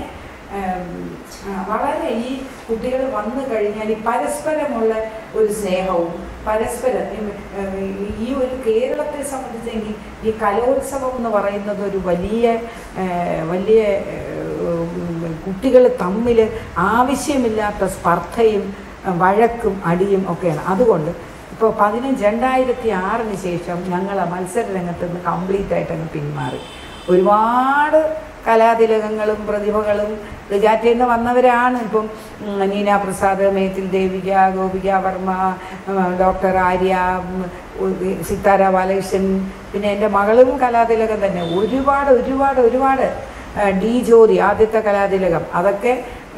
വളരെ ഈ കുട്ടികൾ വന്നു കഴിഞ്ഞാൽ ഈ പരസ്പരമുള്ള ഒരു സ്നേഹവും പരസ്പരം ഈ ഒരു കേരളത്തെ സംബന്ധിച്ചെങ്കിൽ ഈ കലോത്സവം എന്ന് പറയുന്നത് ഒരു വലിയ കുട്ടികൾ തമ്മിൽ ആവശ്യമില്ലാത്ത സ്പർദ്ധയും വഴക്കും അടിയും ഒക്കെയാണ്. അതുകൊണ്ട് ഇപ്പോൾ 2006 ശേഷം ഞങ്ങൾ ആ മത്സര രംഗത്ത് നിന്ന് കംപ്ലീറ്റ് ആയിട്ട് അങ്ങ് പിന്മാറി. ഒരുപാട് കലാതിലകങ്ങളും പ്രതിഭകളും റിഗാറ്റയിൽ നിന്ന് വന്നവരാണ്. ഇപ്പം നീന പ്രസാദ്, മേത്തിൽ ദേവിക, ഗോപിക വർമ്മ, ഡോക്ടർ ആര്യ, സിത്താര ബാലകൃഷ്ണൻ, പിന്നെ എൻ്റെ മകളും കലാതിലകം തന്നെ. ഒരുപാട് ഡി ജോറി ആദ്യത്തെ കലാതിലകം, അതൊക്കെ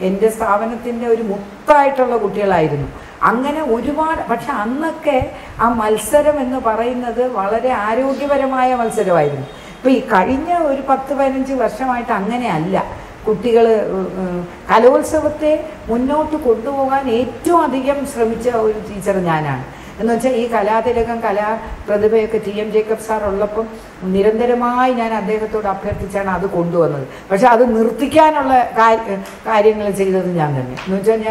എൻ്റെ സ്ഥാപനത്തിൻ്റെ ഒരു മുത്തായിട്ടുള്ള കുട്ടികളായിരുന്നു. അങ്ങനെ ഒരുപാട്. പക്ഷെ അന്നൊക്കെ ആ മത്സരം എന്ന് പറയുന്നത് വളരെ ആരോഗ്യപരമായ മത്സരമായിരുന്നു. ഇപ്പോൾ ഈ കഴിഞ്ഞ ഒരു 10-15 വർഷമായിട്ട് അങ്ങനെയല്ല. കുട്ടികൾ കലോത്സവത്തെ മുന്നോട്ട് കൊണ്ടുപോകാൻ ഏറ്റവും അധികം ശ്രമിച്ച ഒരു ടീച്ചർ ഞാനാണ്. എന്ന് വെച്ചാൽ ഈ കലാതിലകം കലാപ്രതിഭയൊക്കെ TM ജേക്കബ് സാർ ഉള്ളപ്പം നിരന്തരമായി ഞാൻ അദ്ദേഹത്തോട് അഭ്യർത്ഥിച്ചാണ് അത് കൊണ്ടുവന്നത്. പക്ഷെ അത് നിർത്തിക്കാനുള്ള കാര്യങ്ങൾ ചെയ്തത് ഞാൻ തന്നെ. എന്ന് വെച്ചാൽ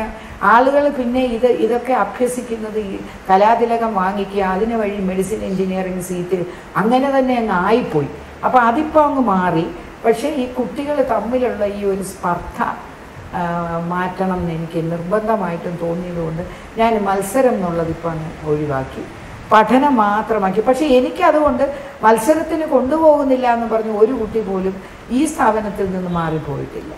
ആളുകൾ പിന്നെ ഇതൊക്കെ അഭ്യസിക്കുന്നത് ഈ കലാതിലകം വാങ്ങിക്കുക, അതിന് വഴി മെഡിസിൻ എഞ്ചിനീയറിംഗ് സീറ്റ് അങ്ങനെ തന്നെ അങ്ങ് ആയിപ്പോയി. അപ്പോൾ അതിപ്പോൾ അങ്ങ് മാറി. പക്ഷേ ഈ കുട്ടികൾ തമ്മിലുള്ള ഈ ഒരു സ്പർദ്ധ മാറ്റണം എന്ന് എനിക്ക് നിർബന്ധമായിട്ടും തോന്നിയതുകൊണ്ട് ഞാൻ മത്സരം എന്നുള്ളത് ഇപ്പം അങ്ങ് ഒഴിവാക്കി, പഠനം മാത്രമാക്കി. പക്ഷേ എനിക്കതുകൊണ്ട് മത്സരത്തിന് കൊണ്ടുപോകുന്നില്ല എന്ന് പറഞ്ഞ് ഒരു കുട്ടി പോലും ഈ സ്ഥാപനത്തിൽ നിന്ന് മാറിപ്പോയിട്ടില്ല.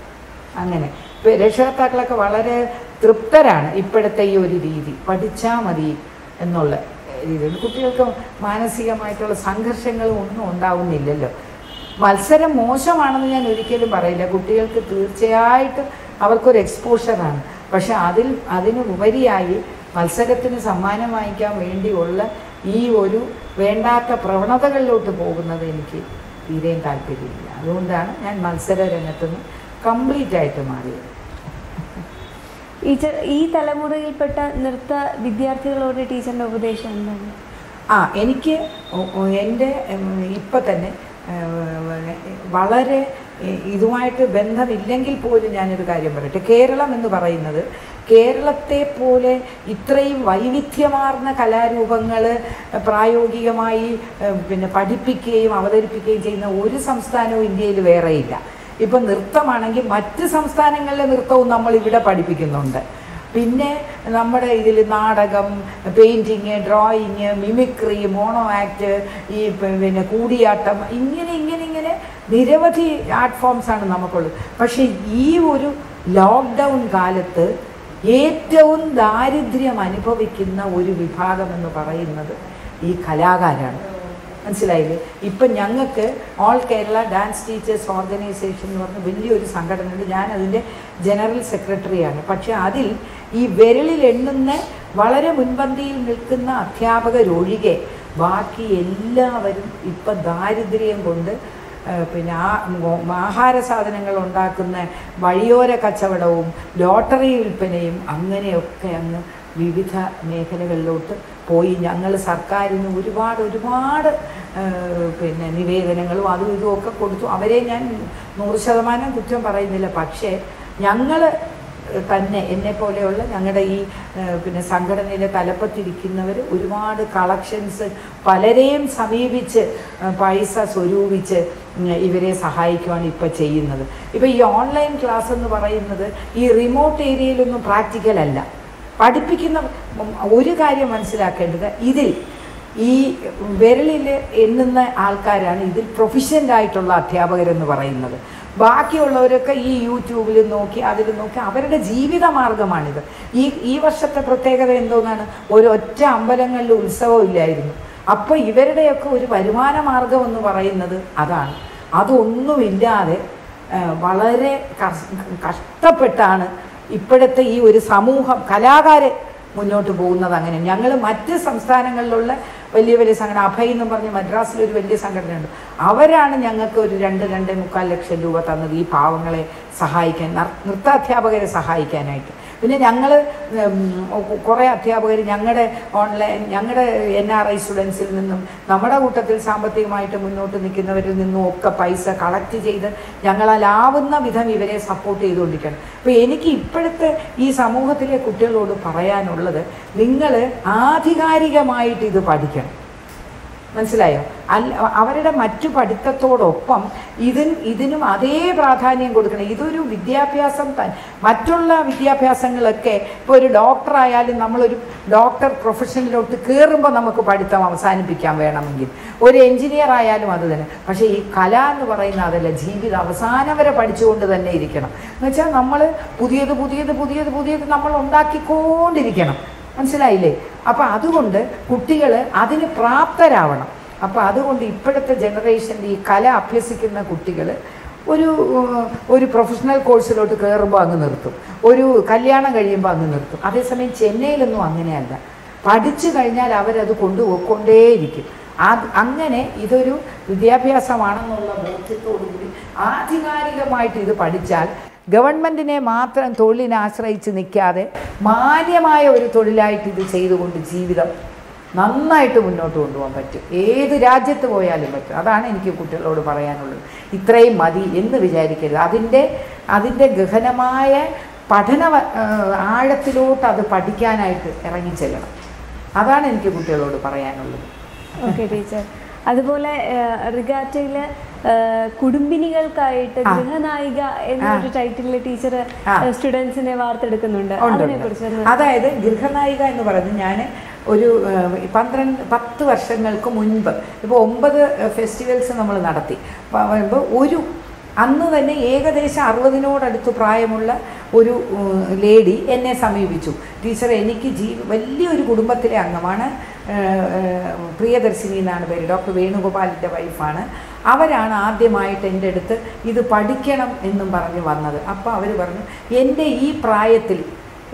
അങ്ങനെ ഇപ്പോൾ രക്ഷകർത്താക്കളൊക്കെ വളരെ തൃപ്തരാണ് ഇപ്പോഴത്തെ ഈ ഒരു രീതി. പഠിച്ചാൽ മതി എന്നുള്ള രീതിയിൽ കുട്ടികൾക്ക് മാനസികമായിട്ടുള്ള സംഘർഷങ്ങളും ഒന്നും ഉണ്ടാവുന്നില്ലല്ലോ. മത്സരം മോശമാണെന്ന് ഞാൻ ഒരിക്കലും പറയില്ല. കുട്ടികൾക്ക് തീർച്ചയായിട്ടും അവർക്കൊരു എക്സ്പോഷറാണ്. പക്ഷെ അതിന് ഉപരിയായി മത്സരത്തിന് സമ്മാനം വാങ്ങിക്കാൻ വേണ്ടിയുള്ള ഈ ഒരു വേണ്ടാത്ത പ്രവണതകളിലോട്ട് പോകുന്നത് എനിക്ക് തീരെയും താല്പര്യമില്ല. അതുകൊണ്ടാണ് ഞാൻ മത്സര രംഗത്തുനിന്ന് കംപ്ലീറ്റ് ആയിട്ട് മാറിയത്. ഈ തലമുറയിൽപ്പെട്ട നൃത്ത വിദ്യാർത്ഥികളോട് ടീച്ചറിൻ്റെ ഉപദേശം എന്താണ്? എനിക്ക് എൻ്റെ ഇപ്പം തന്നെ വളരെ ഇതുമായിട്ട് ബന്ധമില്ലെങ്കിൽ പോലും ഞാനൊരു കാര്യം പറയട്ടെ. കേരളം എന്ന് പറയുന്നത് കേരളത്തെ പോലെ ഇത്രയും വൈവിധ്യമാർന്ന കലാരൂപങ്ങൾ പ്രായോഗികമായി പഠിപ്പിക്കുകയും അവതരിപ്പിക്കുകയും ചെയ്യുന്ന ഒരു സംസ്ഥാനവും ഇന്ത്യയിൽ വേറെയില്ല. ഇപ്പം നൃത്തമാണെങ്കിൽ മറ്റ് സംസ്ഥാനങ്ങളിലെ നൃത്തവും നമ്മൾ ഇവിടെ പഠിപ്പിക്കുന്നുണ്ട്. പിന്നെ നമ്മുടെ ഇതിൽ നാടകം, painting, drawing, mimicry, mono act, ഈ കൂടിയാട്ടം, ഇങ്ങനെ നിരവധി ആർട്ട് ഫോംസാണ് നമുക്കുള്ളത്. പക്ഷേ ഈ ഒരു ലോക്ക്ഡൗൺ കാലത്ത് ഏറ്റവും ദാരിദ്ര്യം അനുഭവിക്കുന്ന ഒരു വിഭാഗം എന്ന് പറയുന്നത് ഈ കലാകാരാണ്. മനസ്സിലായില്ലേ? ഇപ്പം ഞങ്ങൾക്ക് all Kerala dance teachers organisation എന്ന് പറഞ്ഞ വലിയൊരു സംഘടനയുണ്ട്. ഞാനതിൻ്റെ ജനറൽ സെക്രട്ടറിയാണ്. പക്ഷേ അതിൽ ഈ വിരലിൽ എണ്ണുന്ന വളരെ മുൻപന്തിയിൽ നിൽക്കുന്ന അധ്യാപകരൊഴികെ ബാക്കി എല്ലാവരും ഇപ്പം ദാരിദ്ര്യം കൊണ്ട് ആഹാര സാധനങ്ങൾ ഉണ്ടാക്കുന്ന വഴിയോര കച്ചവടവും ലോട്ടറി വിൽപ്പനയും അങ്ങനെയൊക്കെ അങ്ങ് വിവിധ മേഖലകളിലോട്ട് പോയി. ഞങ്ങൾ സർക്കാരിന് ഒരുപാട് പിന്നെ നിവേദനങ്ങളും അതും ഇതുമൊക്കെ കൊടുത്തു. അവരെ ഞാൻ 100% കുറ്റം പറയുന്നില്ല. പക്ഷേ ഞങ്ങൾ തന്നെ എന്നെപ്പോലെയുള്ള ഞങ്ങളുടെ ഈ പിന്നെ സംഘടനയിലെ തലപ്പത്തിരിക്കുന്നവർ ഒരുപാട് കളക്ഷൻസ് പലരെയും സമീപിച്ച് പൈസ സ്വരൂപിച്ച് ഇവരെ സഹായിക്കുകയാണ് ഇപ്പോൾ ചെയ്യുന്നത്. ഇപ്പോൾ ഈ ഓൺലൈൻ ക്ലാസ് എന്ന് പറയുന്നത് ഈ റിമോട്ട് ഏരിയയിലൊന്നും പ്രാക്ടിക്കലല്ല. പഠിപ്പിക്കുന്ന ഒരു കാര്യം മനസ്സിലാക്കേണ്ടത്, ഇതിൽ ഈ വിരലിൽ എണ്ണുന്ന ആൾക്കാരാണ് ഇതിൽ പ്രൊഫഷണൽ ആയിട്ടുള്ള അധ്യാപകരെന്ന് പറയുന്നത്. ബാക്കിയുള്ളവരൊക്കെ ഈ യൂട്യൂബിൽ നോക്കി അതിൽ നോക്കി അവരുടെ ജീവിത മാർഗമാണിത്. ഈ വർഷത്തെ പ്രത്യേകത എന്തോന്നാണ്, ഒരൊറ്റ അമ്പലങ്ങളിൽ ഉത്സവം ഇല്ലായിരുന്നു. അപ്പോൾ ഇവരുടെയൊക്കെ ഒരു വരുമാന മാർഗം എന്ന് പറയുന്നത് അതാണ്. അതൊന്നുമില്ലാതെ വളരെ കഷ്ടപ്പെട്ടാണ് ഇപ്പോഴത്തെ ഈ ഒരു സമൂഹം കലാകാരെ മുന്നോട്ട് പോകുന്നത്. അങ്ങനെ ഞങ്ങൾ മറ്റ് സംസ്ഥാനങ്ങളിലുള്ള വലിയ വലിയ സംഘടന, അഭയ് എന്ന് പറഞ്ഞ് മദ്രാസിലൊരു വലിയ സംഘടനയുണ്ട്, അവരാണ് ഞങ്ങൾക്ക് ഒരു 2-2.25 ലക്ഷം രൂപ തന്നത് ഈ പാവങ്ങളെ സഹായിക്കാൻ, നൃത്താധ്യാപകരെ സഹായിക്കാനായിട്ട്. പിന്നെ ഞങ്ങൾ കുറേ അധ്യാപകർ ഞങ്ങളുടെ NRI സ്റ്റുഡൻസിൽ നിന്നും നമ്മുടെ കൂട്ടത്തിൽ സാമ്പത്തികമായിട്ട് മുന്നോട്ട് നിൽക്കുന്നവരിൽ നിന്നും ഒക്കെ പൈസ കളക്ട് ചെയ്ത് ഞങ്ങളാലാവുന്ന വിധം ഇവരെ സപ്പോർട്ട് ചെയ്തുകൊണ്ടിരിക്കണം. അപ്പോൾ എനിക്ക് ഇപ്പോഴത്തെ ഈ സമൂഹത്തിലെ കുട്ടികളോട് പറയാനുള്ളത്, നിങ്ങൾ ആധികാരികമായിട്ട് ഇത് പഠിക്കണം. മനസ്സിലായോ? അവരുടെ മറ്റു പഠിത്തത്തോടൊപ്പം ഇതിനും അതേ പ്രാധാന്യം കൊടുക്കണം. ഇതൊരു വിദ്യാഭ്യാസം മറ്റുള്ള വിദ്യാഭ്യാസങ്ങളൊക്കെ ഇപ്പോൾ ഒരു ഡോക്ടറായാലും നമ്മളൊരു ഡോക്ടർ പ്രൊഫഷനിലോട്ട് കയറുമ്പോൾ നമുക്ക് പഠിത്തം അവസാനിപ്പിക്കാൻ വേണമെങ്കിൽ, ഒരു എൻജിനീയർ ആയാലും അത് തന്നെ. പക്ഷേ ഈ കല എന്ന് പറയുന്ന അതല്ല, ജീവിതം അവസാനം വരെ പഠിച്ചുകൊണ്ട് തന്നെ ഇരിക്കണം. എന്നുവെച്ചാൽ നമ്മൾ പുതിയത് നമ്മൾ ഉണ്ടാക്കിക്കൊണ്ടിരിക്കണം. മനസ്സിലായില്ലേ? അപ്പോൾ അതുകൊണ്ട് കുട്ടികൾ അതിന് പ്രാപ്തരാവണം. അപ്പോൾ അതുകൊണ്ട് ഇപ്പോഴത്തെ ജനറേഷനിൽ ഈ കല അഭ്യസിക്കുന്ന കുട്ടികൾ ഒരു പ്രൊഫഷണൽ കോഴ്സിലോട്ട് കയറുമ്പോൾ അങ്ങ് നിർത്തും, ഒരു കല്യാണം കഴിയുമ്പോൾ അങ്ങ് നിർത്തും. അതേസമയം ചെന്നൈയിലൊന്നും അങ്ങനെയല്ല. പഠിച്ചു കഴിഞ്ഞാൽ അവരത് കൊണ്ടുപോയിക്കൊണ്ടേയിരിക്കും. അങ്ങനെ ഇതൊരു വിദ്യാഭ്യാസമാണെന്നുള്ള ബോധ്യത്തോടുകൂടി ആധികാരികമായിട്ട് ഇത് പഠിച്ചാൽ ഗവൺമെൻറ്റിനെ മാത്രം തൊഴിലിനെ ആശ്രയിച്ച് നിൽക്കാതെ മാന്യമായ ഒരു തൊഴിലായിട്ട് ഇത് ചെയ്തുകൊണ്ട് ജീവിതം നന്നായിട്ട് മുന്നോട്ട് കൊണ്ടുപോകാൻ പറ്റും. ഏത് രാജ്യത്ത് പോയാലും പറ്റും. അതാണ് എനിക്ക് കുട്ടികളോട് പറയാനുള്ളത്. ഇത്രയും മതി എന്ന് വിചാരിക്കരുത്. അതിൻ്റെ ഗഹനമായ പഠന ആഴത്തിലോട്ട് അത് പഠിക്കാനായിട്ട് ഇറങ്ങിച്ചെല്ലണം. അതാണ് എനിക്ക് കുട്ടികളോട് പറയാനുള്ളത്. Okay teacher. അതുപോലെ റിഗാറ്റയിലെ കുടുംബിനികൾക്കായിട്ട് ഗൃഹനായിക എന്നൊരു ടൈറ്റിൽ ടീച്ചർ സ്റ്റുഡൻസിനെ വാർത്തെടുക്കുന്നുണ്ട്. അതായത് ഗൃഹനായിക എന്ന് പറയുന്നത് ഞാൻ ഒരു 10 വർഷങ്ങൾക്ക് മുൻപ്, ഇപ്പോൾ 9 ഫെസ്റ്റിവൽസ് നമ്മൾ നടത്തി. അന്ന് തന്നെ ഏകദേശം 60-നോടടുത്ത് പ്രായമുള്ള ഒരു ലേഡി എന്നെ സമീപിച്ചു. ടീച്ചർ, എനിക്ക് വലിയൊരു കുടുംബത്തിലെ അംഗമാണ്, പ്രിയദർശിനി എന്നാണ് പേര്, ഡോക്ടർ വേണുഗോപാലിൻ്റെ വൈഫാണ്. അവരാണ് ആദ്യമായിട്ട് എൻ്റെ അടുത്ത് ഇത് പഠിക്കണം എന്നും പറഞ്ഞ് വന്നത്. അപ്പോൾ അവർ പറഞ്ഞു, എൻ്റെ ഈ പ്രായത്തിൽ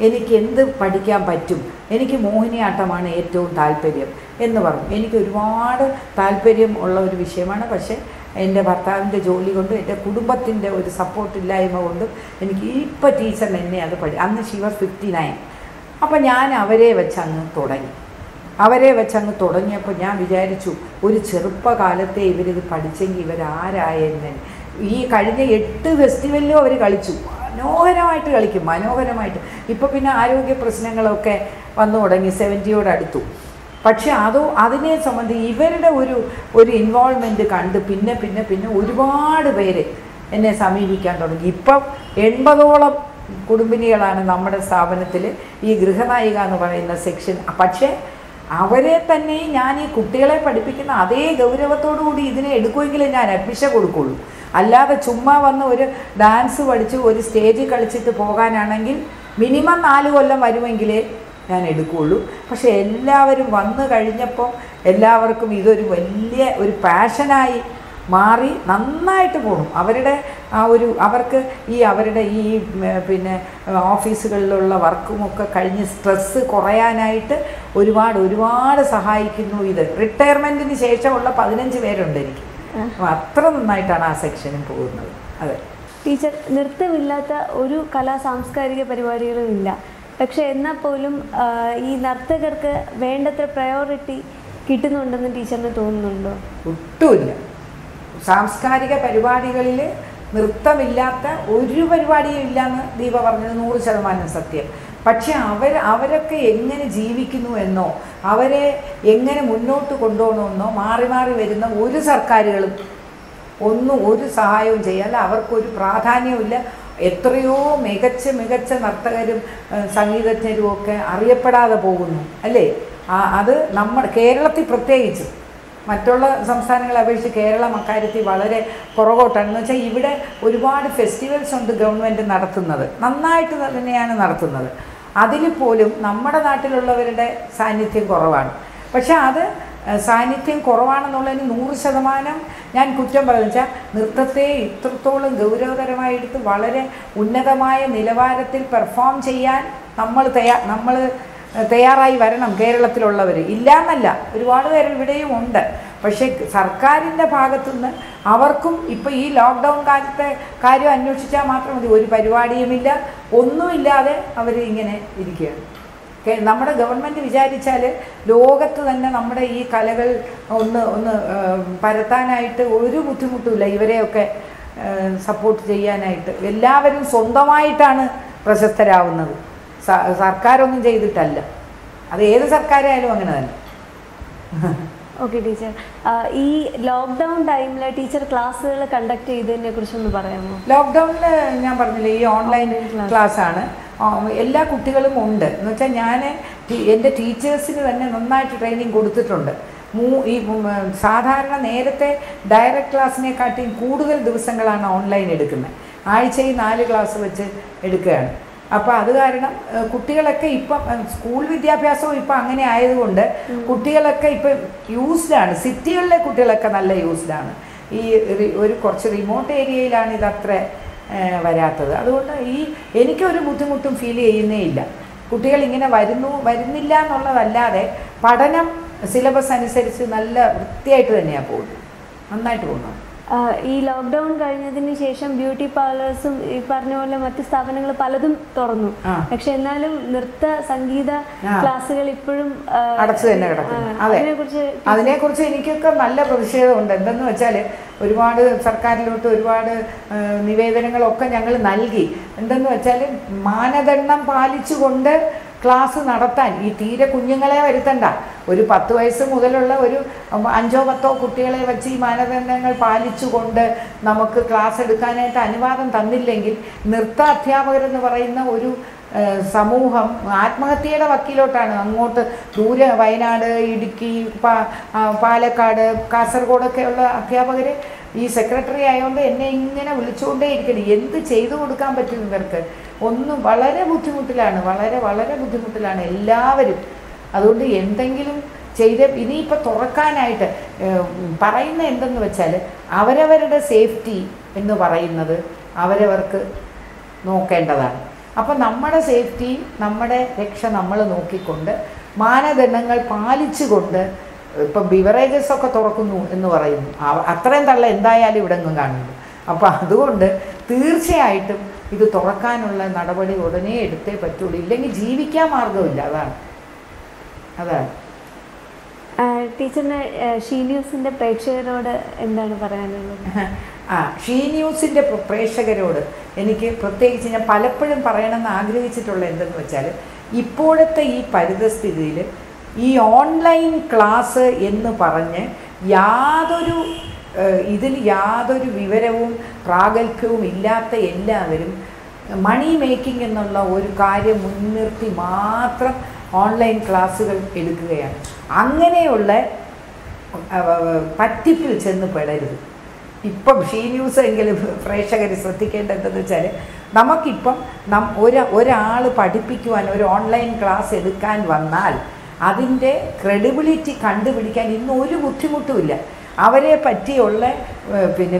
എനിക്ക് എന്ത് പഠിക്കാൻ പറ്റും, എനിക്ക് മോഹിനിയാട്ടമാണ് ഏറ്റവും താല്പര്യം എന്ന് പറഞ്ഞു. എനിക്ക് ഒരുപാട് താല്പര്യം ഉള്ള ഒരു വിഷയമാണ്. പക്ഷേ എൻ്റെ ഭർത്താവിൻ്റെ ജോലി കൊണ്ടും എൻ്റെ കുടുംബത്തിൻ്റെ ഒരു സപ്പോർട്ടില്ലായ്മ കൊണ്ടും എനിക്ക് ഇപ്പോൾ ടീച്ചർ എന്നെ അത് അന്ന് ഷി വാസ് 59. അപ്പോൾ ഞാൻ അവരെ വെച്ചങ്ങ് തുടങ്ങിയപ്പോൾ ഞാൻ വിചാരിച്ചു, ഒരു ചെറുപ്പകാലത്തെ ഇവരിത് പഠിച്ചെങ്കിൽ ഇവരാരായെന്ന്. ഈ കഴിഞ്ഞ 8 ഫെസ്റ്റിവലിലും അവർ കളിച്ചു, മനോഹരമായിട്ട്. ഇപ്പോൾ പിന്നെ ആരോഗ്യ പ്രശ്നങ്ങളൊക്കെ വന്നു തുടങ്ങി, 70യോടടുത്തു. പക്ഷെ അതിനെ സംബന്ധിച്ച് ഇവരുടെ ഒരു ഇൻവോൾവ്മെൻറ്റ് കണ്ട് പിന്നെ ഒരുപാട് പേര് എന്നെ സമീപിക്കാൻ തുടങ്ങി. ഇപ്പം 80ഓളം കുടുംബിനികളാണ് നമ്മുടെ സ്ഥാപനത്തിൽ ഈ ഗൃഹനായിക എന്ന് പറയുന്ന സെക്ഷൻ. പക്ഷേ അവരെ തന്നെ ഞാൻ ഈ കുട്ടികളെ പഠിപ്പിക്കുന്ന അതേ ഗൗരവത്തോടു കൂടി ഇതിനെ എടുക്കുമെങ്കിലും ഞാൻ അഡ്മിഷൻ കൊടുക്കുള്ളൂ. അല്ലാതെ ചുമ്മാ വന്ന് ഒരു ഡാൻസ് പഠിച്ച് ഒരു സ്റ്റേജിൽ കളിച്ചിട്ട് പോകാനാണെങ്കിൽ മിനിമം 4 കൊല്ലം വരുമെങ്കിലേ ഞാൻ എടുക്കുകയുള്ളൂ. പക്ഷേ എല്ലാവരും വന്നു കഴിഞ്ഞപ്പോൾ എല്ലാവർക്കും ഇതൊരു വലിയ ഒരു പാഷനായി മാറി നന്നായിട്ട് പോകും. അവർക്ക് അവരുടെ പിന്നെ ഓഫീസുകളിലുള്ള വർക്കുമൊക്കെ കഴിഞ്ഞ് സ്ട്രെസ്സ് കുറയാനായിട്ട് ഒരുപാട് സഹായിക്കുന്നു. ഇത് റിട്ടയർമെൻറ്റിന് ശേഷമുള്ള 15 പേരുണ്ട് എനിക്ക്. അത്ര നന്നായിട്ടാണ് ആ സെക്ഷനും പോകുന്നത്. അതെ ടീച്ചർ, നൃത്തമില്ലാത്ത ഒരു സാംസ്കാരിക പരിപാടികളും ഇല്ല. പക്ഷെ എന്നാൽ പോലും ഈ നർത്തകർക്ക് വേണ്ടത്ര പ്രയോറിറ്റി കിട്ടുന്നുണ്ടെന്ന് ടീച്ചറിന് തോന്നുന്നുണ്ടോ? ഒട്ടുമില്ല. സാംസ്കാരിക പരിപാടികളിൽ നൃത്തമില്ലാത്ത ഒരു പരിപാടിയും ഇല്ലയെന്ന് ദീപ പറഞ്ഞത് 100% സത്യം. പക്ഷെ അവരൊക്കെ എങ്ങനെ ജീവിക്കുന്നു എന്നോ അവരെ എങ്ങനെ മുന്നോട്ട് കൊണ്ടുപോകണമെന്നോ മാറി മാറി വരുന്ന ഒരു സർക്കാരുകളും ഒരു സഹായവും ചെയ്യാല്ല. അവർക്കൊരു പ്രാധാന്യവുമില്ല. എത്രയോ മികച്ച നർത്തകരും സംഗീതജ്ഞരും ഒക്കെ അറിയപ്പെടാതെ പോകുന്നു അല്ലേ? അത് നമ്മുടെ കേരളത്തിൽ പ്രത്യേകിച്ച്, മറ്റുള്ള സംസ്ഥാനങ്ങളെ അപേക്ഷിച്ച് കേരളം അക്കാര്യത്തിൽ വളരെ പുറകോട്ടാണ്. എന്ന് വെച്ചാൽ ഇവിടെ ഒരുപാട് ഫെസ്റ്റിവൽസ് ഉണ്ട് ഗവൺമെൻറ് നടത്തുന്നത്, നന്നായിട്ട് തന്നെയാണ് നടത്തുന്നത്. അതിൽ പോലും നമ്മുടെ നാട്ടിലുള്ളവരുടെ സാന്നിധ്യം കുറവാണ്. പക്ഷെ അത് സാന്നിധ്യം കുറവാണെന്നുള്ളതിന് 100% ഞാൻ കുറ്റം പറയുന്നത് വെച്ചാൽ നൃത്തത്തെ ഇത്രത്തോളം ഗൗരവതരമായി എടുത്ത് വളരെ ഉന്നതമായ നിലവാരത്തിൽ പെർഫോം ചെയ്യാൻ നമ്മൾ തയ്യാറായി വരണം. കേരളത്തിലുള്ളവർ ഇല്ലയെന്നല്ല, ഒരുപാട് പേര് ഇവിടെയും ഉണ്ട്. പക്ഷേ സർക്കാരിൻ്റെ ഭാഗത്തുനിന്ന് അവർക്കും ഇപ്പോൾ ഈ ലോക്ക്ഡൗൺ കാലത്തെ കാര്യം അന്വേഷിച്ചാൽ മാത്രം മതി, ഒരു പരിപാടിയുമില്ല, ഒന്നുമില്ലാതെ അവർ ഇങ്ങനെ ഇരിക്കുകയാണ്. നമ്മുടെ ഗവൺമെൻറ് വിചാരിച്ചാൽ ലോകത്ത് തന്നെ നമ്മുടെ ഈ കലകൾ ഒന്ന് പരത്താനായിട്ട് ഒരു ബുദ്ധിമുട്ടുമില്ല. ഇവരെയൊക്കെ സപ്പോർട്ട് ചെയ്യാനായിട്ട് എല്ലാവരും സ്വന്തമായിട്ടാണ് പ്രശസ്തരാകുന്നത്, സർക്കാരൊന്നും ചെയ്തിട്ടല്ല. അത് ഏത് സർക്കാരായാലും അങ്ങനെ തന്നെ. ഓക്കെ ടീച്ചർ, ഈ ലോക്ക്ഡൗൺ ടൈമിൽ ടീച്ചർ ക്ലാസ്സുകൾ കണ്ടക്ട് ചെയ്തതിനെ കുറിച്ചൊന്ന് പറയാമോ? ലോക്ക്ഡൗണിൽ ഞാൻ പറഞ്ഞില്ലേ, ഈ ഓൺലൈൻ ക്ലാസ്സാണ്. എല്ലാ കുട്ടികളും ഉണ്ട്. എന്ന് വെച്ചാൽ ഞാൻ എൻ്റെ ടീച്ചേഴ്സിന് തന്നെ നന്നായിട്ട് ട്രെയിനിങ് കൊടുത്തിട്ടുണ്ട്. ഈ സാധാരണ നേരത്തെ ഡയറക്റ്റ് ക്ലാസ്സിനെക്കാട്ടിയും കൂടുതൽ ദിവസങ്ങളാണ് ഓൺലൈൻ എടുക്കുന്നത്. ആഴ്ചയിൽ 4 ക്ലാസ് വെച്ച് എടുക്കുകയാണ്. അപ്പോൾ അത് കാരണം കുട്ടികളൊക്കെ ഇപ്പം സ്കൂൾ വിദ്യാഭ്യാസവും ഇപ്പം അങ്ങനെ ആയതുകൊണ്ട് കുട്ടികളൊക്കെ ഇപ്പം യൂസ്ഡാണ്. സിറ്റികളിലെ കുട്ടികളൊക്കെ നല്ല യൂസ്ഡാണ്. ഈ കുറച്ച് റിമോട്ട് ഏരിയയിലാണ് ഇതത്ര വരാത്തത്. അതുകൊണ്ട് എനിക്കൊരു ബുദ്ധിമുട്ടും ഫീൽ ചെയ്യുന്നേ ഇല്ല. കുട്ടികൾ ഇങ്ങനെ വരുന്നില്ല എന്നുള്ളതല്ലാതെ പഠനം സിലബസ് അനുസരിച്ച് നല്ല വൃത്തിയായിട്ട് തന്നെയാണ് പോകുന്നത്, നന്നായിട്ട് പോകുന്നത്. ഈ ലോക്ക്ഡൗൺ കഴിഞ്ഞതിന് ശേഷം ബ്യൂട്ടി പാർലേഴ്സും ഈ പറഞ്ഞ പോലെ മറ്റ് സ്ഥാപനങ്ങൾ പലതും തുറന്നു. പക്ഷെ എന്നാലും നൃത്ത സംഗീത ക്ലാസ്സുകൾ ഇപ്പോഴും അടച്ചു തന്നെ കിടക്കുന്നു. അതിനെക്കുറിച്ച് എനിക്കൊക്കെ നല്ല പ്രതിഷേധമുണ്ട്. എന്തെന്ന് വെച്ചാൽ ഒരുപാട് സർക്കാരിലോട്ട് ഒരുപാട് നിവേദനങ്ങളൊക്കെ ഞങ്ങൾ നൽകി. എന്തെന്ന് വെച്ചാൽ മാനദണ്ഡം പാലിച്ചുകൊണ്ട് ക്ലാസ് നടത്താൻ, ഈ തീരെ കുഞ്ഞുങ്ങളെ വരുത്തണ്ട, ഒരു 10 വയസ്സ് മുതലുള്ള ഒരു 5-10 കുട്ടികളെ വെച്ച് ഈ മാനദണ്ഡങ്ങൾ പാലിച്ചുകൊണ്ട് നമുക്ക് ക്ലാസ് എടുക്കാനായിട്ട് അനുവാദം തന്നില്ലെങ്കിൽ നൃത്ത അധ്യാപകരെന്ന് പറയുന്ന ഒരു സമൂഹം ആത്മഹത്യയുടെ വക്കിലോട്ടാണ്. അങ്ങോട്ട് ദൂരെ വയനാട്, ഇടുക്കി, പാലക്കാട്, കാസർഗോഡൊക്കെയുള്ള അധ്യാപകർ ഈ സെക്രട്ടറി ആയതുകൊണ്ട് എന്നെ ഇങ്ങനെ വിളിച്ചുകൊണ്ടേ ഇരിക്കണം. എന്ത് ചെയ്തു കൊടുക്കാൻ പറ്റും ഇവർക്ക്? ഒന്നും വളരെ ബുദ്ധിമുട്ടിലാണ്, വളരെ ബുദ്ധിമുട്ടിലാണ് എല്ലാവരും. അതുകൊണ്ട് എന്തെങ്കിലും ഇനിയിപ്പോൾ തുറക്കാനായിട്ട് പറയുന്ന എന്തെന്ന് വെച്ചാൽ അവരവരുടെ സേഫ്റ്റി എന്ന് പറയുന്നത് അവരവർക്ക് നോക്കേണ്ടതാണ്. അപ്പോൾ നമ്മുടെ സേഫ്റ്റി, നമ്മുടെ രക്ഷ നമ്മൾ നോക്കിക്കൊണ്ട് മാനദണ്ഡങ്ങൾ പാലിച്ചുകൊണ്ട്, ഇപ്പം ബിവറേജസ് ഒക്കെ തുറക്കുന്നു എന്ന് പറയുന്നു, അത്രയും തള്ള എന്തായാലും ഇവിടെ ഒന്നും കാണുന്നു. അപ്പോൾ അതുകൊണ്ട് തീർച്ചയായിട്ടും ഇത് തുറക്കാനുള്ള നടപടി ഉടനെ എടുത്തേ പറ്റുള്ളൂ, ഇല്ലെങ്കിൽ ജീവിക്കാൻ മാർഗമില്ല. അതാണ് ടീച്ചറിന് ഷീ ന്യൂസിൻ്റെ പ്രേക്ഷകരോട് എന്താണ് പറയാനുള്ളത്? ഷീ ന്യൂസിൻ്റെ പ്രേക്ഷകരോട് എനിക്ക് പ്രത്യേകിച്ച് ഞാൻ പലപ്പോഴും പറയണമെന്ന് ആഗ്രഹിച്ചിട്ടുള്ള എന്തെന്ന് വെച്ചാൽ, ഇപ്പോഴത്തെ ഈ പരിതസ്ഥിതിയിൽ ഈ ഓൺലൈൻ ക്ലാസ് എന്ന് പറഞ്ഞ് യാതൊരു വിവരവും പ്രാഗൽഭ്യവും ഇല്ലാത്ത എല്ലാവരും മണി മേക്കിംഗ് എന്നുള്ള ഒരു കാര്യം മുൻനിർത്തി മാത്രം ഓൺലൈൻ ക്ലാസ്സുകൾ എടുക്കുകയാണ്. അങ്ങനെയുള്ള പറ്റിപ്പിൽ ചെന്ന് പെടരുത്. ഇപ്പം ഷീ ന്യൂസ് എങ്കിലും പ്രേക്ഷകർ ശ്രദ്ധിക്കേണ്ടതെന്ന് വെച്ചാൽ, നമുക്കിപ്പം ഒരാൾ പഠിപ്പിക്കുവാൻ ഒരു ഓൺലൈൻ ക്ലാസ് എടുക്കാൻ വന്നാൽ അതിൻ്റെ ക്രെഡിബിലിറ്റി കണ്ടുപിടിക്കാൻ ഇന്ന് ഒരു ബുദ്ധിമുട്ടുമില്ല. അവരെ പറ്റിയുള്ള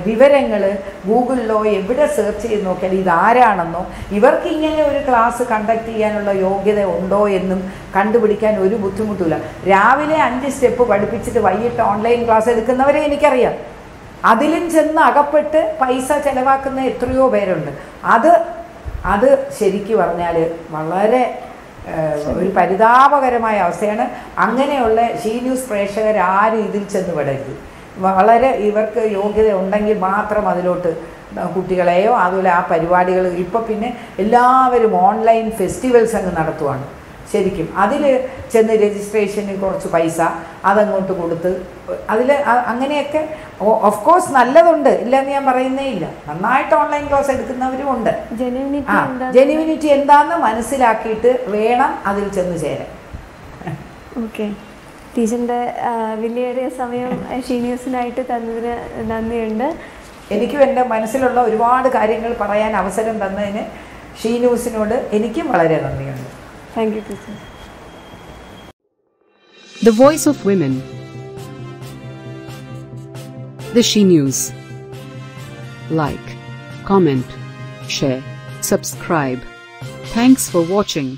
വിവരങ്ങൾ ഗൂഗിളിലോ എവിടെ സെർച്ച് ചെയ്ത് നോക്കിയാൽ ഇതാരാണെന്നോ ഇവർക്ക് ഇങ്ങനെ ഒരു ക്ലാസ് കണ്ടക്ട് ചെയ്യാനുള്ള യോഗ്യത ഉണ്ടോ എന്നും കണ്ടുപിടിക്കാൻ ഒരു ബുദ്ധിമുട്ടില്ല. രാവിലെ 5 സ്റ്റെപ്പ് പഠിപ്പിച്ചിട്ട് വൈകിട്ട് ഓൺലൈൻ ക്ലാസ് എടുക്കുന്നവരെ എനിക്കറിയാം. അതിലും ചെന്ന് അകപ്പെട്ട് പൈസ ചിലവാക്കുന്ന എത്രയോ പേരുണ്ട്. അത് ശരിക്കും പറഞ്ഞാൽ വളരെ ഒരു പരിതാപകരമായ അവസ്ഥയാണ്. അങ്ങനെയുള്ള ഷീ ന്യൂസ് പ്രേക്ഷകരാരും ഇതിൽ ചെന്ന് പെടരുത്. വളരെ ഇവർക്ക് യോഗ്യത ഉണ്ടെങ്കിൽ മാത്രം അതിലോട്ട് കുട്ടികളെയോ അതുപോലെ ആ പരിപാടികൾ. ഇപ്പോൾ പിന്നെ എല്ലാവരും ഓൺലൈൻ ഫെസ്റ്റിവൽസ് അങ്ങ് നടത്തുവാണ്. ശരിക്കും അതിൽ ചെന്ന് രജിസ്ട്രേഷന് കുറച്ച് പൈസ അതങ്ങോട്ട് കൊടുത്ത് അതിൽ അങ്ങനെയൊക്കെ ഓഫ് കോഴ്സ് നല്ലതുണ്ട്, ഇല്ലെന്ന് ഞാൻ പറയുന്നേ ഇല്ല. നന്നായിട്ട് ഓൺലൈൻ ക്ലാസ് എടുക്കുന്നവരും ഉണ്ട്. ജെന്യുവിനിറ്റി എന്താണെന്ന് മനസ്സിലാക്കിയിട്ട് വേണം അതിൽ ചെന്ന് ചേരാൻ. ഓക്കെ, ടീച്ചറിൻ്റെ വലിയ സമയം ഷീ ന്യൂസിനായിട്ട് തന്നതിന് നന്ദിയുണ്ട്. എനിക്കും എൻ്റെ മനസ്സിലുള്ള ഒരുപാട് കാര്യങ്ങൾ പറയാൻ അവസരം തന്നതിന് ഷീ ന്യൂസിനോട് എനിക്കും വളരെ നന്ദിയുണ്ട്. Thank you, teacher. The Voice of Women. The She News. Like, comment, share, subscribe. Thanks for watching.